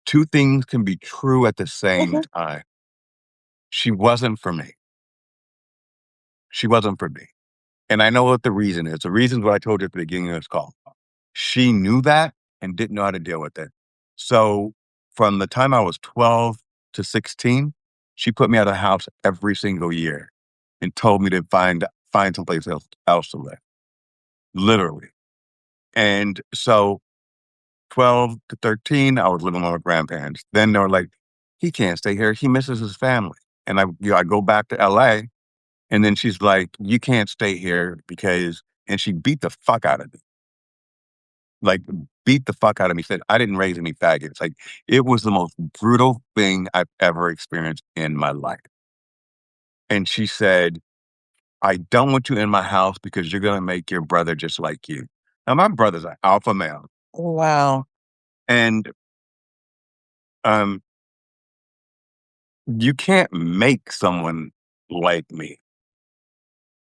Two things can be true at the same Mhm. time. She wasn't for me. She wasn't for me. And I know what the reason is. The reason is what I told you at the beginning of this call. She knew that and didn't know how to deal with it. So from the time I was 12 to 16, she put me out of the house every single year and told me to find someplace else to live. Literally. And so 12 to 13, I was living with my grandparents. Then they were like, he can't stay here. He misses his family. And I go back to LA. And then she's like, you can't stay here and she beat the fuck out of me. Like, beat the fuck out of me. Said, I didn't raise any faggots. Like, it was the most brutal thing I've ever experienced in my life. And she said, I don't want you in my house because you're going to make your brother just like you. Now, my brother's an alpha male. Wow. And um, you can't make someone like me.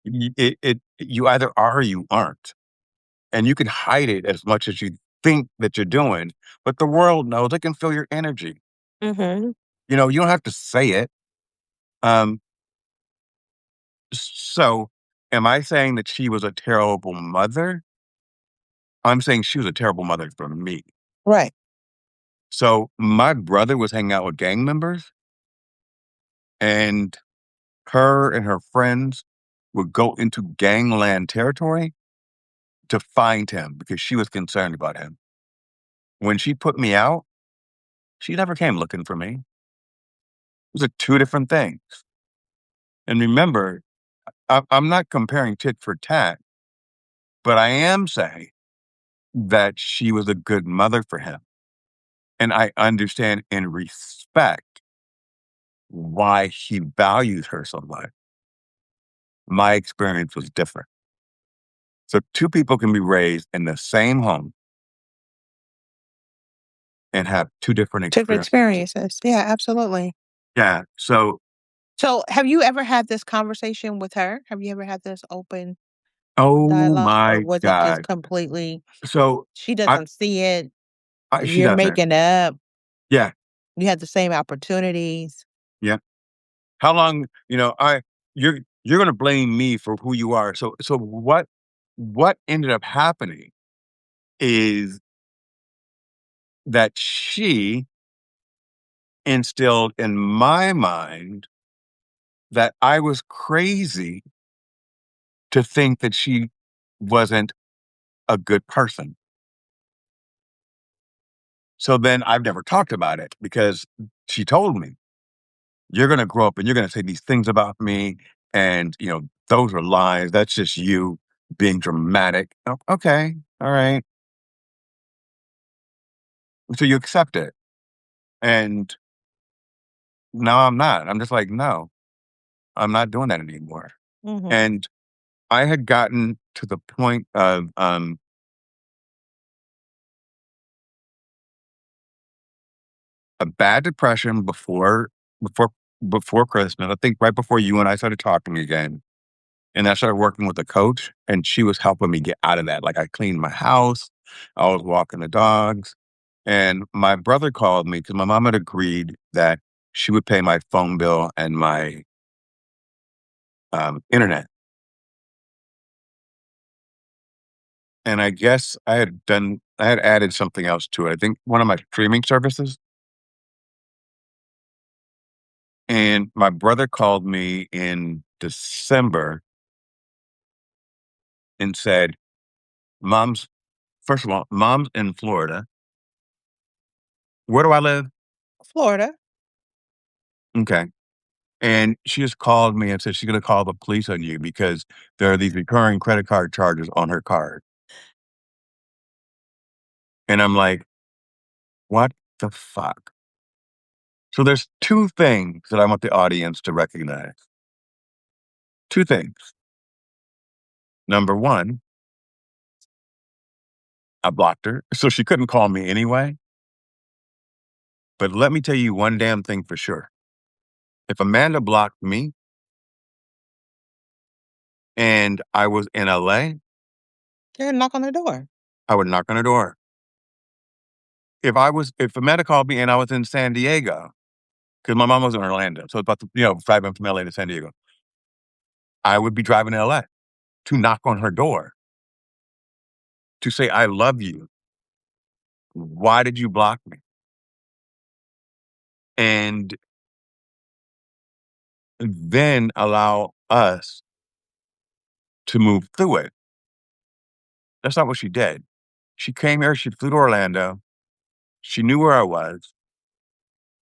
You either are or you aren't. And you can hide it as much as you think that you're doing, but the world knows. It can feel your energy. Mhm. You don't have to say it. Um, so am I saying that she was a terrible mother? I'm saying she was a terrible mother for me. Right. So my brother was hanging out with gang members, and her and her friends would go into gangland territory to find him because she was concerned about him. When she put me out, she never came looking for me. Those are two different things. And remember, I'm not comparing tit for tat, but I am saying that she was a good mother for him. And I understand and respect why he values her so much. My experience was different. So two people can be raised in the same home and have two different Different experiences. experiences. Yeah, absolutely. Yeah. So, So, have you ever had this conversation with her? Have you ever had this open oh dialogue, or my was it just God. completely So she I, doesn't see it, she you're doesn't. making up, Yeah. you had the same opportunities? Yeah. How long, you're gonna blame me for who you are. So what ended up happening is that she instilled in my mind that I was crazy to think that she wasn't a good person. So then I've never talked about it because she told me, you're gonna grow up and you're gonna say these things about me, and those are lies. That's just you being dramatic. Okay, all right. So you accept it. And no, I'm not. I'm just like, "No, I'm not doing that anymore." Mhm. And I had gotten to the point of, a bad depression before before Christmas. I think right before you and I started talking again, and I started working with a coach, and she was helping me get out of that. Like, I cleaned my house, I was walking the dogs, and my brother called me because my mom had agreed that she would pay my phone bill and my, internet. And I guess I had added something else to it. I think one of my streaming services, and my brother called me in December and said, "Mom's" first of all, mom's in Florida. Where do I live? Florida. Okay. And she just called me and said she's gonna call the police on you because there are these recurring credit card charges on her card. And I'm like, "What the fuck?" So there's 2 things that I want the audience to recognize. 2 things. Number 1, I blocked her, so she couldn't call me anyway. But let me tell you one damn thing for sure. If Amanda blocked me and I was in LA, Yeah, knock on the door. I would knock on her door. If Amanda called me and I was in San Diego, because my mom was in Orlando, so about driving from LA to San Diego, I would be driving to LA to knock on her door to say, "I love you. Why did you block me?" And then allow us to move through it. That's not what she did. She came here, she flew to Orlando, she knew where I was.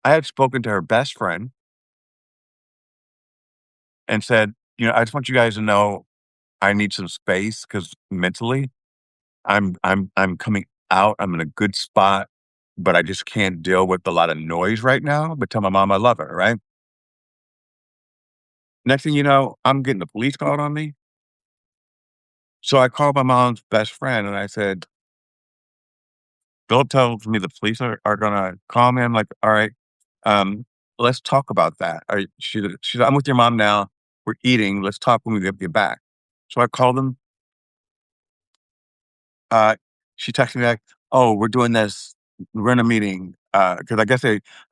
I had spoken to her best friend and said, "I just want you guys to know I need some space because mentally I'm coming out. I'm in a good spot, but I just can't deal with a lot of noise right now. But tell my mom I love her, right?" Next thing you know, I'm getting the police called on me. So I called my mom's best friend and I said, "Don't tell me the police are gonna call me." I'm like, "All right, um, let's talk about that." She said, "I'm with your mom now. We're eating. Let's talk when we get back." So I called them. Uh, she texted me back, "Oh, we're doing this. We're in a meeting." Because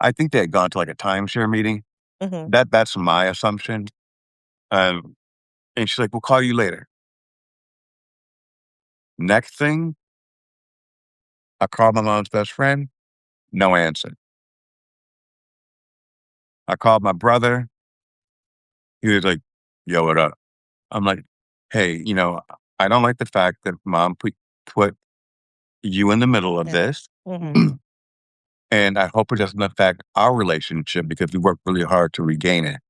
I think they had gone to like a timeshare meeting. Mhm. That's my assumption. Um, and she's like, "We'll call you later." Next thing, I called my mom's best friend. No answer. I called my brother. He was like, "Yo, what up?" I'm like, "Hey, I don't like the fact that mom put you in the middle of Yeah. this, Mhm. and I hope it doesn't affect our relationship because we worked really hard to regain it."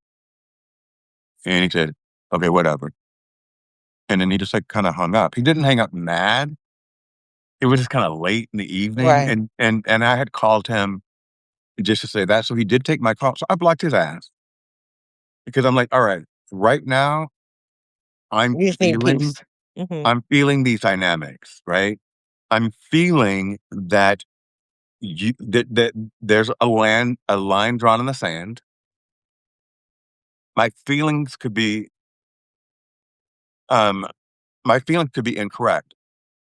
And he said, "Okay, whatever." And then he just like kind of hung up. He didn't hang up mad. It was just kind of late in the evening, Right. and I had called him just to say that. So he did take my call. So I blocked his ass because I'm like, all right, right now I'm You just need feeling peace. Mhm. I'm feeling these dynamics, right? I'm feeling that that there's a line drawn in the sand. My feelings could be um my feelings could be incorrect,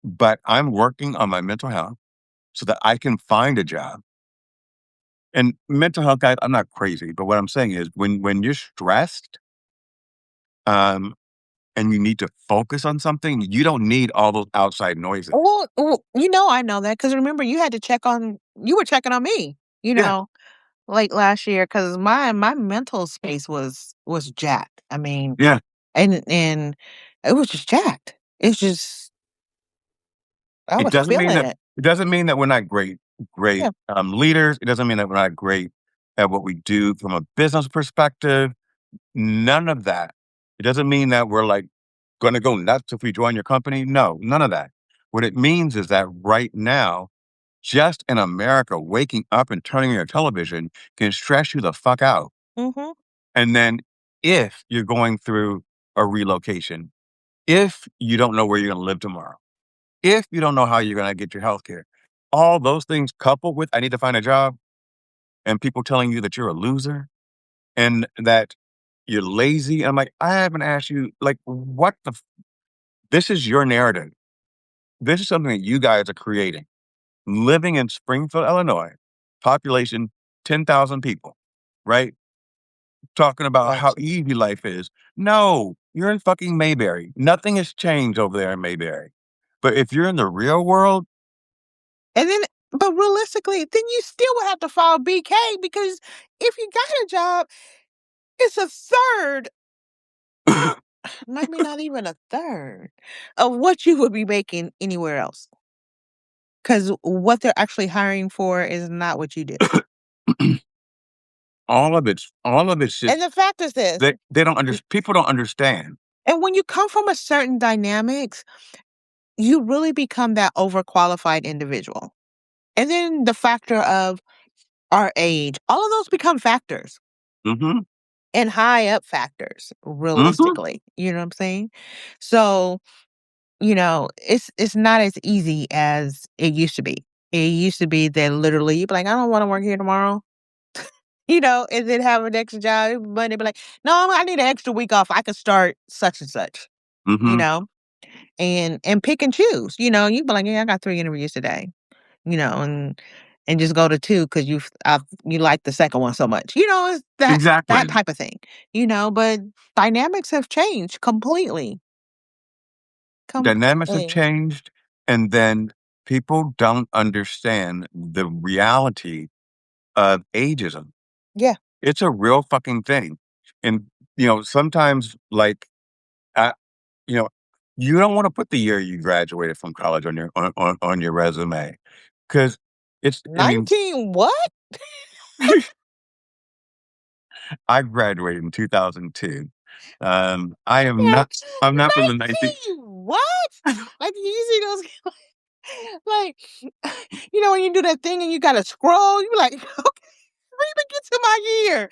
but I'm working on my mental health so that I can find a job. And mental health, guys, I'm not crazy, but what I'm saying is when you're stressed, um, and you need to focus on something, you don't need all those outside noises. Well, I know that because remember you had to you were checking on me, Yeah, late last year because my mental space was jacked. I mean, yeah. and it was just jacked. It's just I It was doesn't mean feeling that it. we're not great Yeah. leaders. It doesn't mean that we're not great at what we do from a business perspective. None of that. It doesn't mean that we're like going to go nuts if we join your company. No, none of that. What it means is that right now just in America, waking up and turning on your television can stress you the fuck out. Mhm. And then if you're going through a relocation, if you don't know where you're gonna live tomorrow, if you don't know how you're gonna get your health care, all those things coupled with, "I need to find a job," and people telling you that you're a loser and that you're lazy. I'm like, "I haven't asked you, like, what the f" this is your narrative. This is something that you guys are creating. Living in Springfield, Illinois, population 10,000 people, right? Talking about how Gotcha. easy life is. No, you're in fucking Mayberry. Nothing has changed over there in Mayberry. But if you're in the real world, And then but realistically, then you still would have to file BK because if you got a job, it's a third, maybe not even a third of what you would be making anywhere else. Because what they're actually hiring for is not what you do. all of it's just And the fact is this, they don't under people don't understand. and when you come from a certain dynamics, you really become that overqualified individual. And then the factor of our age, all of those become factors Mhm. and high up factors, Mhm. realistically. You know what I'm saying? So, it's not as easy as it used to be. It used to be that literally you'd be like, I don't want to work here tomorrow. And then have an extra job. Monday be like, no, I need an extra week off. I could start such and such, you Mhm. know, and pick and choose. You'd be like, yeah, I got 3 interviews today, and just go to two because you like the second one so much. It's that Exactly. type of thing. But dynamics have changed completely. Dynamics have Completely. changed, and then people don't understand the reality of ageism. Yeah. It's a real fucking thing. And, sometimes, like, I you know, you don't wanna put the year you graduated from college on your resume, because I mean, 19 what? I graduated in 2002. I am not Like, I'm not from the 19 19 what? Like, you see those like, when you do that thing and you gotta scroll, you like, "Okay, let me get to my year."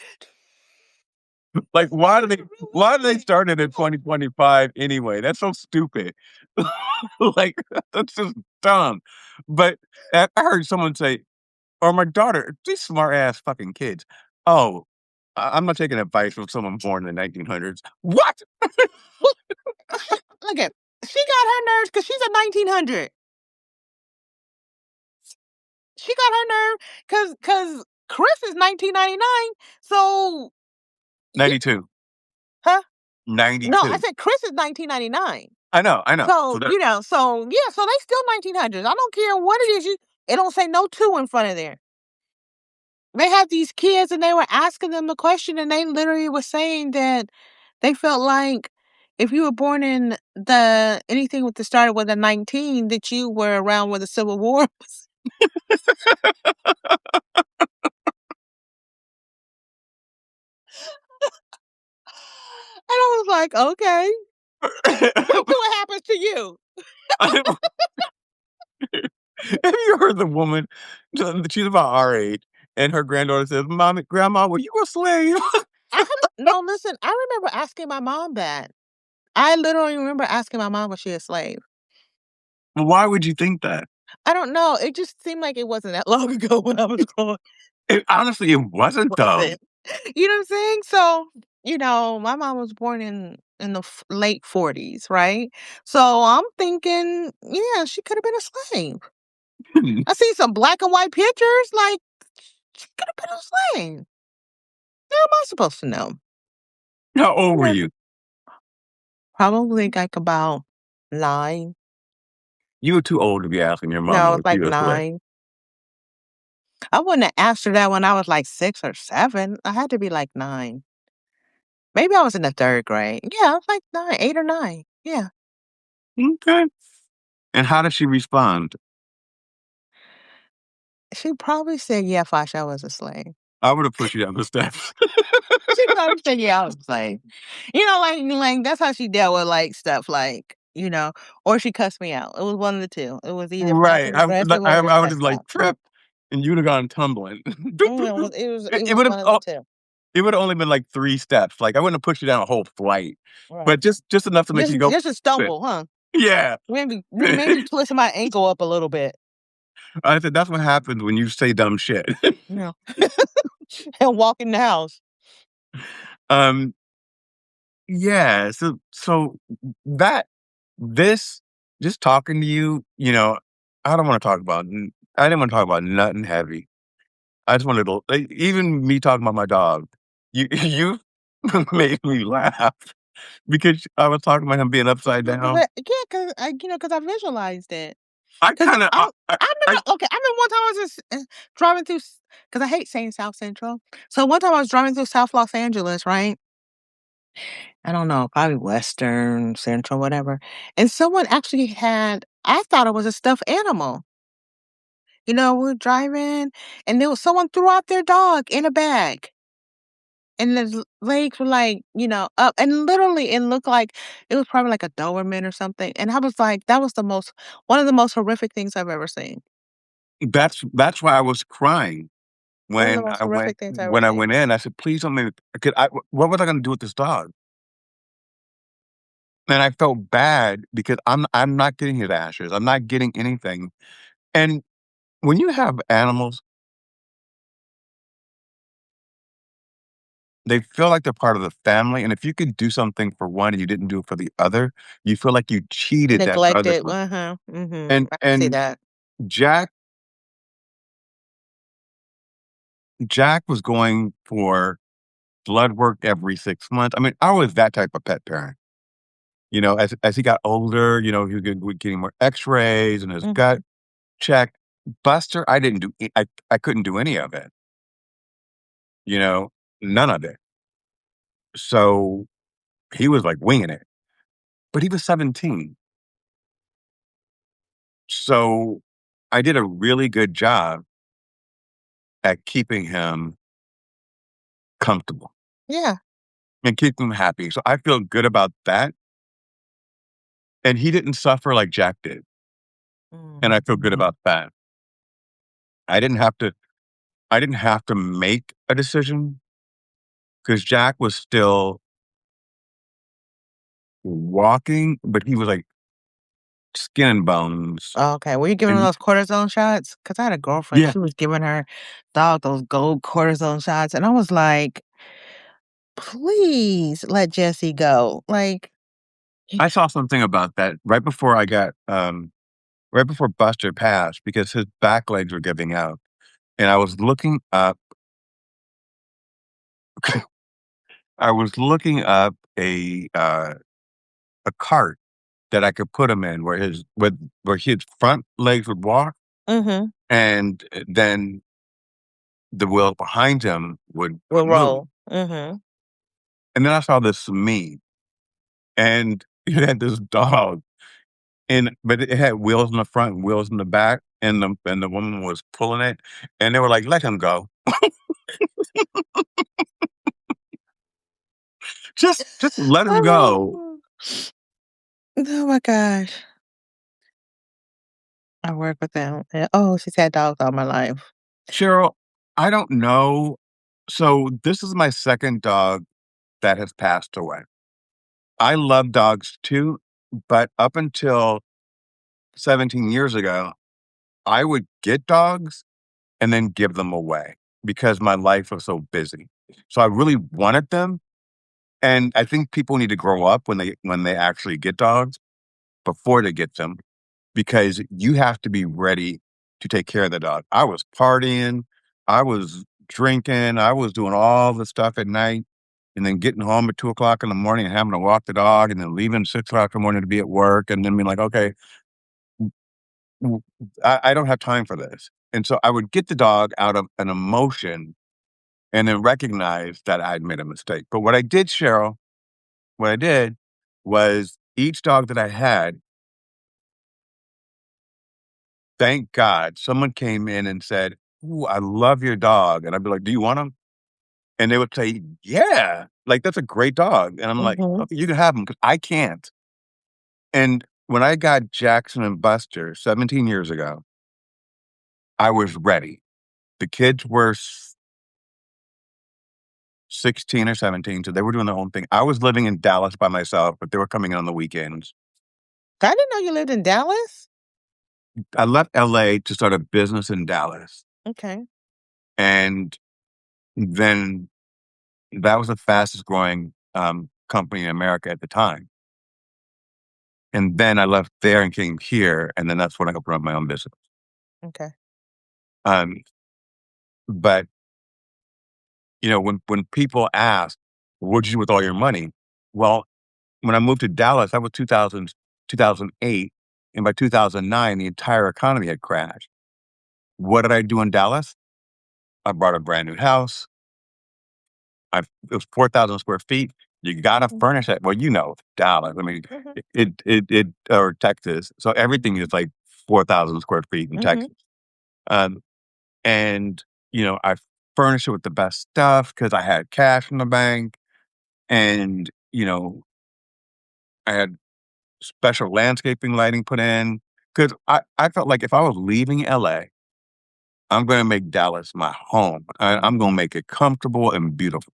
like, why do they Realistic. start it in 2025 anyway? That's so stupid. Like, that's just dumb. But I heard someone say, or my daughter, these smart ass fucking kids. Oh, I'm not taking advice from someone born in the 1900s. What? Well, look at she got her nerves because she's a 1900. She got her nerve because Chris is 1999. So, you 92. huh? No, I 92. said Chris is 1999. I know. So So, that yeah, so they still 1900s. I don't care what it is. It don't say no two in front of there. They have these kids and they were asking them the question and they literally were saying that they felt like if you were born in the anything with the started with a 19, that you were around when the Civil War was. And I was like, okay, wait till it happens to you. Have you heard the woman? She's about our age, and her granddaughter says, "Mommy, Grandma, were you a slave?" No, listen, I remember asking my mom that. I literally remember asking my mom, was she a slave? Why would you think that? I don't know. It just seemed like it wasn't that long ago when I was growing Honestly, it wasn't up. though. You know what I'm saying? So, my mom was born in the late 40s, right? So I'm thinking, yeah, she could have been a slave. I see some black and white pictures, like she could have been a slave. How am I supposed to know? How old were Yeah. you? Probably like about 9. You were too old to be asking your No, mama it's if like you were a slave. 9. I wouldn't have asked her that when I was like 6 or 7. I had to be like 9. Maybe I was in the 3rd grade. Yeah, I was like 9, 8 or 9. Yeah. Okay. And how did she respond? She probably said, "Yeah, Fosh, I was a slave." I would have pushed you down the steps. She probably said, "Yeah, I was a slave." Like that's how she dealt with, like, stuff like you know, or she cussed me out. It was one of the 2. It was either Right. passive aggressive or I would cuss just like out. trip, and you'd have gone tumbling. It It was would have one of the 2. it would have only been like 3 steps. Like I wouldn't have pushed you down a whole flight, Right. but just enough to make you go. Just a stumble, huh? Yeah. Maybe twisted my ankle up a little bit. I said that's what happens when you say dumb shit. No. And walk in the house. um. Yeah. So that this just talking to you, I don't want to talk about. I didn't want to talk about nothing heavy. I just wanted to, like, even me talking about my dog. You made me laugh because I was talking about him being upside down. But yeah, cause cause I visualized it. I 'Cause kind of, I remember okay, I remember one time I was just, driving through cause I hate saying South Central. So one time I was driving through South Los Angeles, right? I don't know, probably Western, Central, whatever, and someone actually had I thought it was a stuffed animal. We're driving, and there was someone threw out their dog in a bag, and the legs were, like, up, and literally, it looked like it was probably like a Doberman or something, and I was like, that was the most one of the most horrific things I've ever seen. that's why I was crying One of the most horrific things I've ever when I seen. went in. I said, please don't make me. What was I going to do with this dog? And I felt bad because I'm not getting his ashes. I'm not getting anything. And when you have animals, they feel like they're part of the family, and if you could do something for one and you didn't do it for the other, you feel like you cheated that other Neglected, person. uh-huh, mhm, And I can see and that. Jack Jack was going for blood work every 6 months. I mean, I was that type of pet parent. As he got older, he was getting more X-rays and his gut Mhm. checked. Buster, I didn't do I couldn't do any of it, you know, none of it. So, he was, like, winging it, but he was 17. So, I did a really good job at keeping him comfortable Yeah. and keeping him happy. So, I feel good about that, and he didn't suffer like Jack did, and I feel good Mhm. about that. I didn't have to I didn't have to make a decision because Jack was still walking, but he was, like, skin and bones, Okay, were you giving her and those cortisone shots? Cause I had a girlfriend, yeah, she was giving her dog those gold cortisone shots, and I was like, "Please let Jesse go." Like, I saw something about that right before Buster passed because his back legs were giving out, and I was looking up a cart that I could put him in where his front legs would walk, mhm, and then the wheel behind him would will move. roll. Mhm. And then I saw this meme, and it had this dog, but it had wheels in the front and wheels in the back, and the woman was pulling it, and they were like, "Let him go. Just let him go." Oh. Oh my gosh. I work with them. She's had dogs all my life. Cheryl, I don't know. So this is my second dog that has passed away. I love dogs too, but up until 17 years ago, I would get dogs and then give them away because my life was so busy. So I really wanted them, and I think people need to grow up when they actually get dogs before they get them because you have to be ready to take care of the dog. I was partying, I was drinking, I was doing all the stuff at night, and then getting home at 2 o'clock in the morning and having to walk the dog, and then leaving 6 o'clock in the morning to be at work, and then being like, okay, I don't have time for this. And so I would get the dog out of an emotion and then recognize that I'd made a mistake. But what I did was each dog that I had, thank God, someone came in and said, "Ooh, I love your dog." And I'd be like, "Do you want him?" And they would say, "Yeah, like that's a great dog." And I'm like, Mhm. "Okay, you can have him because I can't." And when I got Jackson and Buster 17 years ago, I was ready. The kids were 16 or 17, so they were doing their own thing. I was living in Dallas by myself, but they were coming in on the weekends. I didn't know you lived in Dallas. I left LA to start a business in Dallas. Okay. And then that was the fastest growing company in America at the time. And then I left there and came here, and then that's when I opened up my own business. Okay. Um, but when people ask, "What'd you do with all your money?" Well, when I moved to Dallas, that was 2008, and by 2009, the entire economy had crashed. What did I do in Dallas? I bought a brand new house. It was 4,000 square feet. You gotta Mhm. furnish it. Well, Dallas. I mean, Mhm. it or Texas. So everything is like 4,000 square feet in Mhm. Texas. Um, and I furnished it with the best stuff because I had cash in the bank, and I had special landscaping lighting put in because I felt like if I was leaving LA, I'm going to make Dallas my home. I'm going to make it comfortable and beautiful.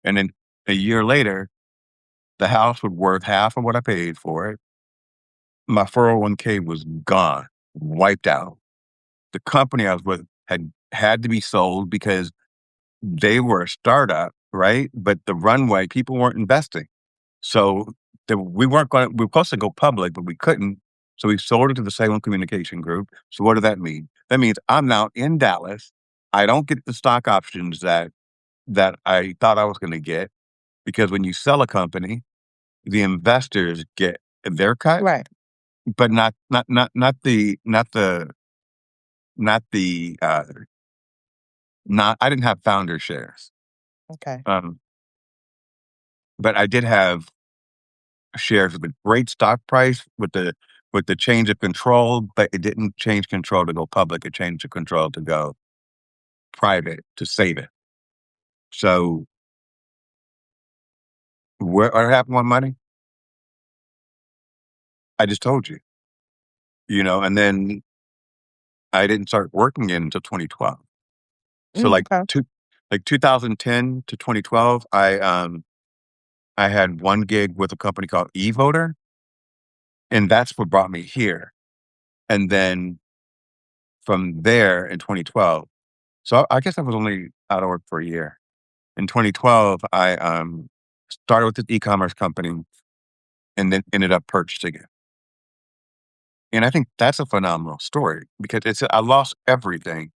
And then a year later, the house was worth half of what I paid for it. My 401k was gone, wiped out. The company I was with had to be sold because they were a startup, right? But the runway, people weren't investing. So we weren't going. We were supposed to go public, but we couldn't. So we sold it to the Salem Communication Group. So what does that mean? That means I'm now in Dallas. I don't get the stock options that I thought I was going to get because when you sell a company, the investors get their cut, Right. but not the not. I didn't have founder shares, Okay. um, but I did have shares with a great stock price with the change of control, but it didn't change control to go public. It changed the control to go private to save it. So what happened with money? I just told you, and then I didn't start working again until 2012. So Okay. 2010 to 2012, I had one gig with a company called eVoter, and that's what brought me here. And then from there in 2012, so I guess I was only out of work for a year. In 2012, I started with this e-commerce company and then ended up purchasing it. And I think that's a phenomenal story because I lost everything,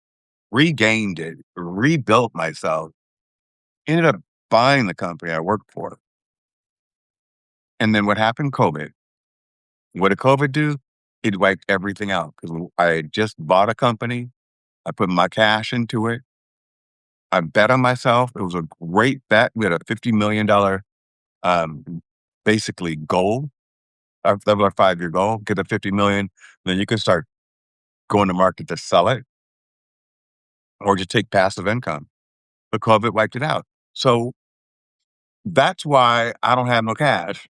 regained it, rebuilt myself, ended up buying the company I worked for. And then what happened? COVID. What did COVID do? It wiped everything out because I had just bought a company. I put my cash into it. I bet on myself. It was a great bet. We had a $50 million basically goal. That was our 5-year goal. Get a 50 million, then you can start going to market to sell it or just take passive income. But COVID wiped it out. So that's why I don't have no cash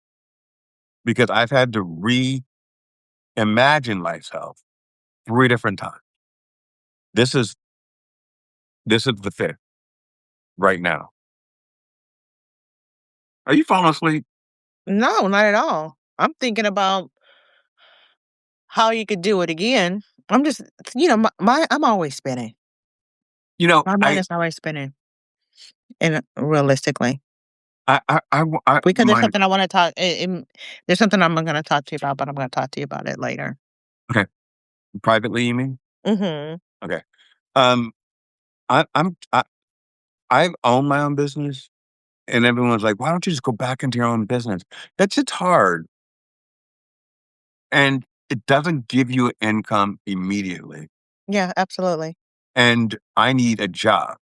because I've had to reimagine myself 3 different times. This is the fifth right now. Are you falling asleep? No, not at all. I'm thinking about how you could do it again. I'm just, I'm always spinning. You know, My mind I is always spinning, and realistically, because there's mine. something I want to talk. There's something I'm going to talk to you about, but I'm going to talk to you about it later. Okay, privately, you mean? Mhm. Okay. Um, I own my own business, and everyone's like, "Why don't you just go back into your own business?" That's just hard, and it doesn't give you income immediately. Yeah, absolutely. And I need a job.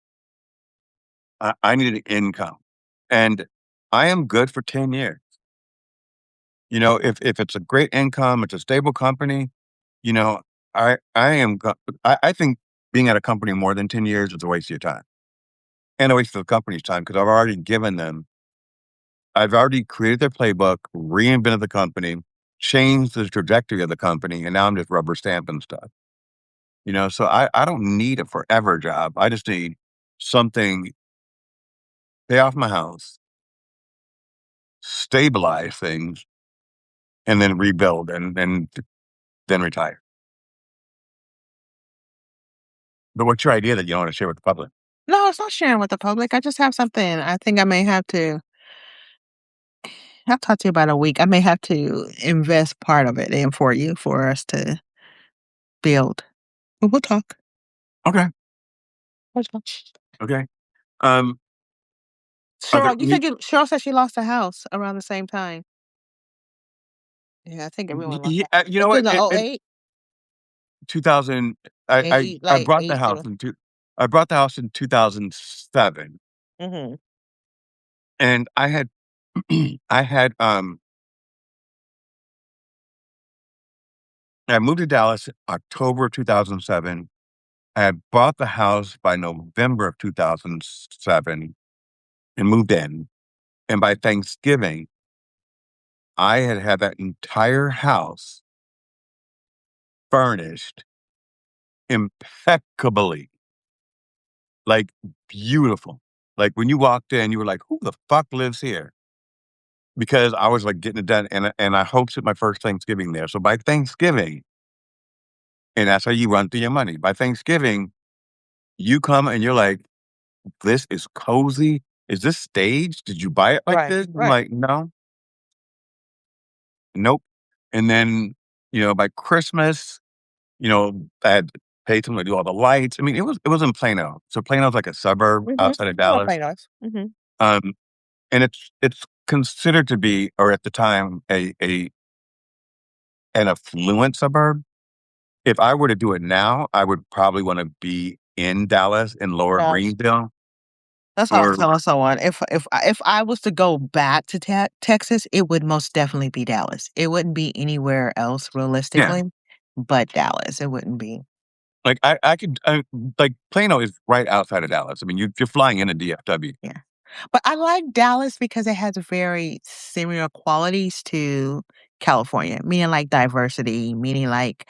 I need an income, and I am good for 10 years. If it's a great income, it's a stable company. You know, I am. I think being at a company more than 10 years is a waste of your time and a waste of the company's time because I've already given them. I've already created their playbook, reinvented the company. changed the trajectory of the company, and now I'm just rubber stamping stuff. So I don't need a forever job. I just need something, pay off my house, stabilize things, and then rebuild and then retire. But what's your idea that you don't want to share with the public? No, it's not sharing with the public. I just have something. I think I may have to. I'll talk to you about a week. I may have to invest part of it in for us to build. But we'll talk. Okay. We'll talk. Okay. Um, are there any Cheryl said she lost a house around the same time. Yeah, I think everyone lost. you know It's what? in the It 08, 2000, I like brought the 8 house to. I brought the house in 2007, Mm-hmm. and I had I had I moved to Dallas October 2007. I had bought the house by November of 2007 and moved in. And by Thanksgiving, I had that entire house furnished impeccably, like beautiful. Like when you walked in, you were like, "Who the fuck lives here?" Because I was like getting it done, and I hosted my first Thanksgiving there. So by Thanksgiving, and that's how you run through your money. By Thanksgiving, you come and you're like, "This is cozy. Is this staged? Did you buy it like Right, this?" I'm right. like, "No, nope." And then, by Christmas, I had paid someone to do all the lights. I mean, it was in Plano. So Plano's like a suburb Mm-hmm. outside of I love Dallas. Play-Dohs. Mm-hmm. Um, and it's considered to be, or at the time, an affluent suburb. If I were to do it now, I would probably want to be in Dallas in Lower Yes. Greenville. That's what I was Or telling someone. If I was to go back to Texas, it would most definitely be Dallas. It wouldn't be anywhere else yeah, realistically, but Dallas. It wouldn't be. like I could like Plano is right outside of Dallas. I mean, you're flying into DFW. Yeah. But I like Dallas because it has very similar qualities to California, meaning like diversity, meaning like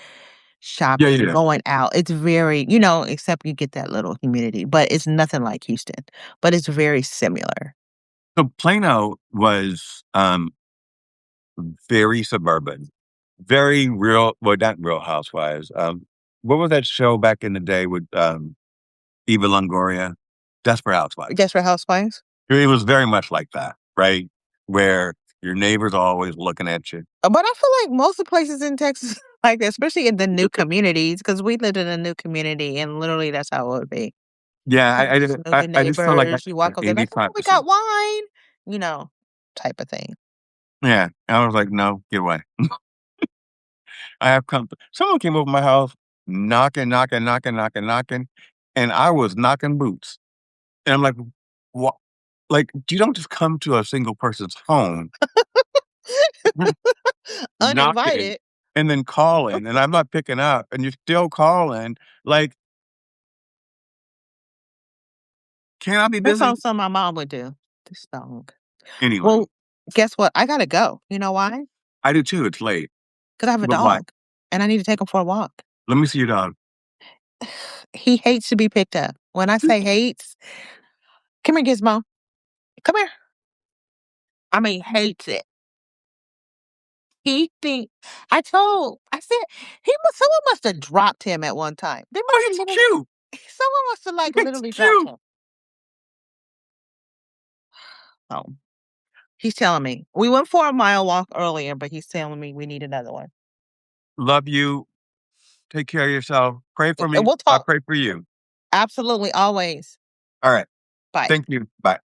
Yeah, shopping, yeah. going out. It's very, except you get that little humidity, but it's nothing like Houston, but it's very similar. So Plano was very suburban, very real. Well, not Real Housewives. What was that show back in the day with Eva Longoria? Desperate Housewives. Desperate Housewives. It was very much like that, right? Where your neighbors are always looking at you. But I feel like most of the places in Texas like that, especially in the new communities, because we lived in a new community and literally that's how it would be. Yeah, You just know the I just felt like neighbors. You walk over there like, oh, we 85%. got wine, you know, type of thing. Yeah, I was like, no, get away. I have company. Someone came over my house, knocking, knocking, knocking, knocking, knocking, and I was knocking boots. And I'm like, what? Like, you don't just come to a single person's home, knocking, Uninvited. and then calling, and I'm not picking up, and you're still calling. Like, can I be That's busy? something my mom would do. This dog. Anyway, Well, guess what? I gotta go. You know why? I do too. It's late. Because I have a But why? dog and I need to take him for a walk. Let me see your dog. He hates to be picked up. When I say hates, come here, Gizmo. Come here. I mean, hates it. He think I said someone must have dropped him at one time. They Oh, must have he's literally cute. someone must have like It's literally dropped cute. him. Oh, he's telling me we went for a mile walk earlier, but he's telling me we need another one. Love you. Take care of yourself. Pray for And me. we'll I talk. pray for you. Absolutely, always. All right. Bye. Thank you. Bye.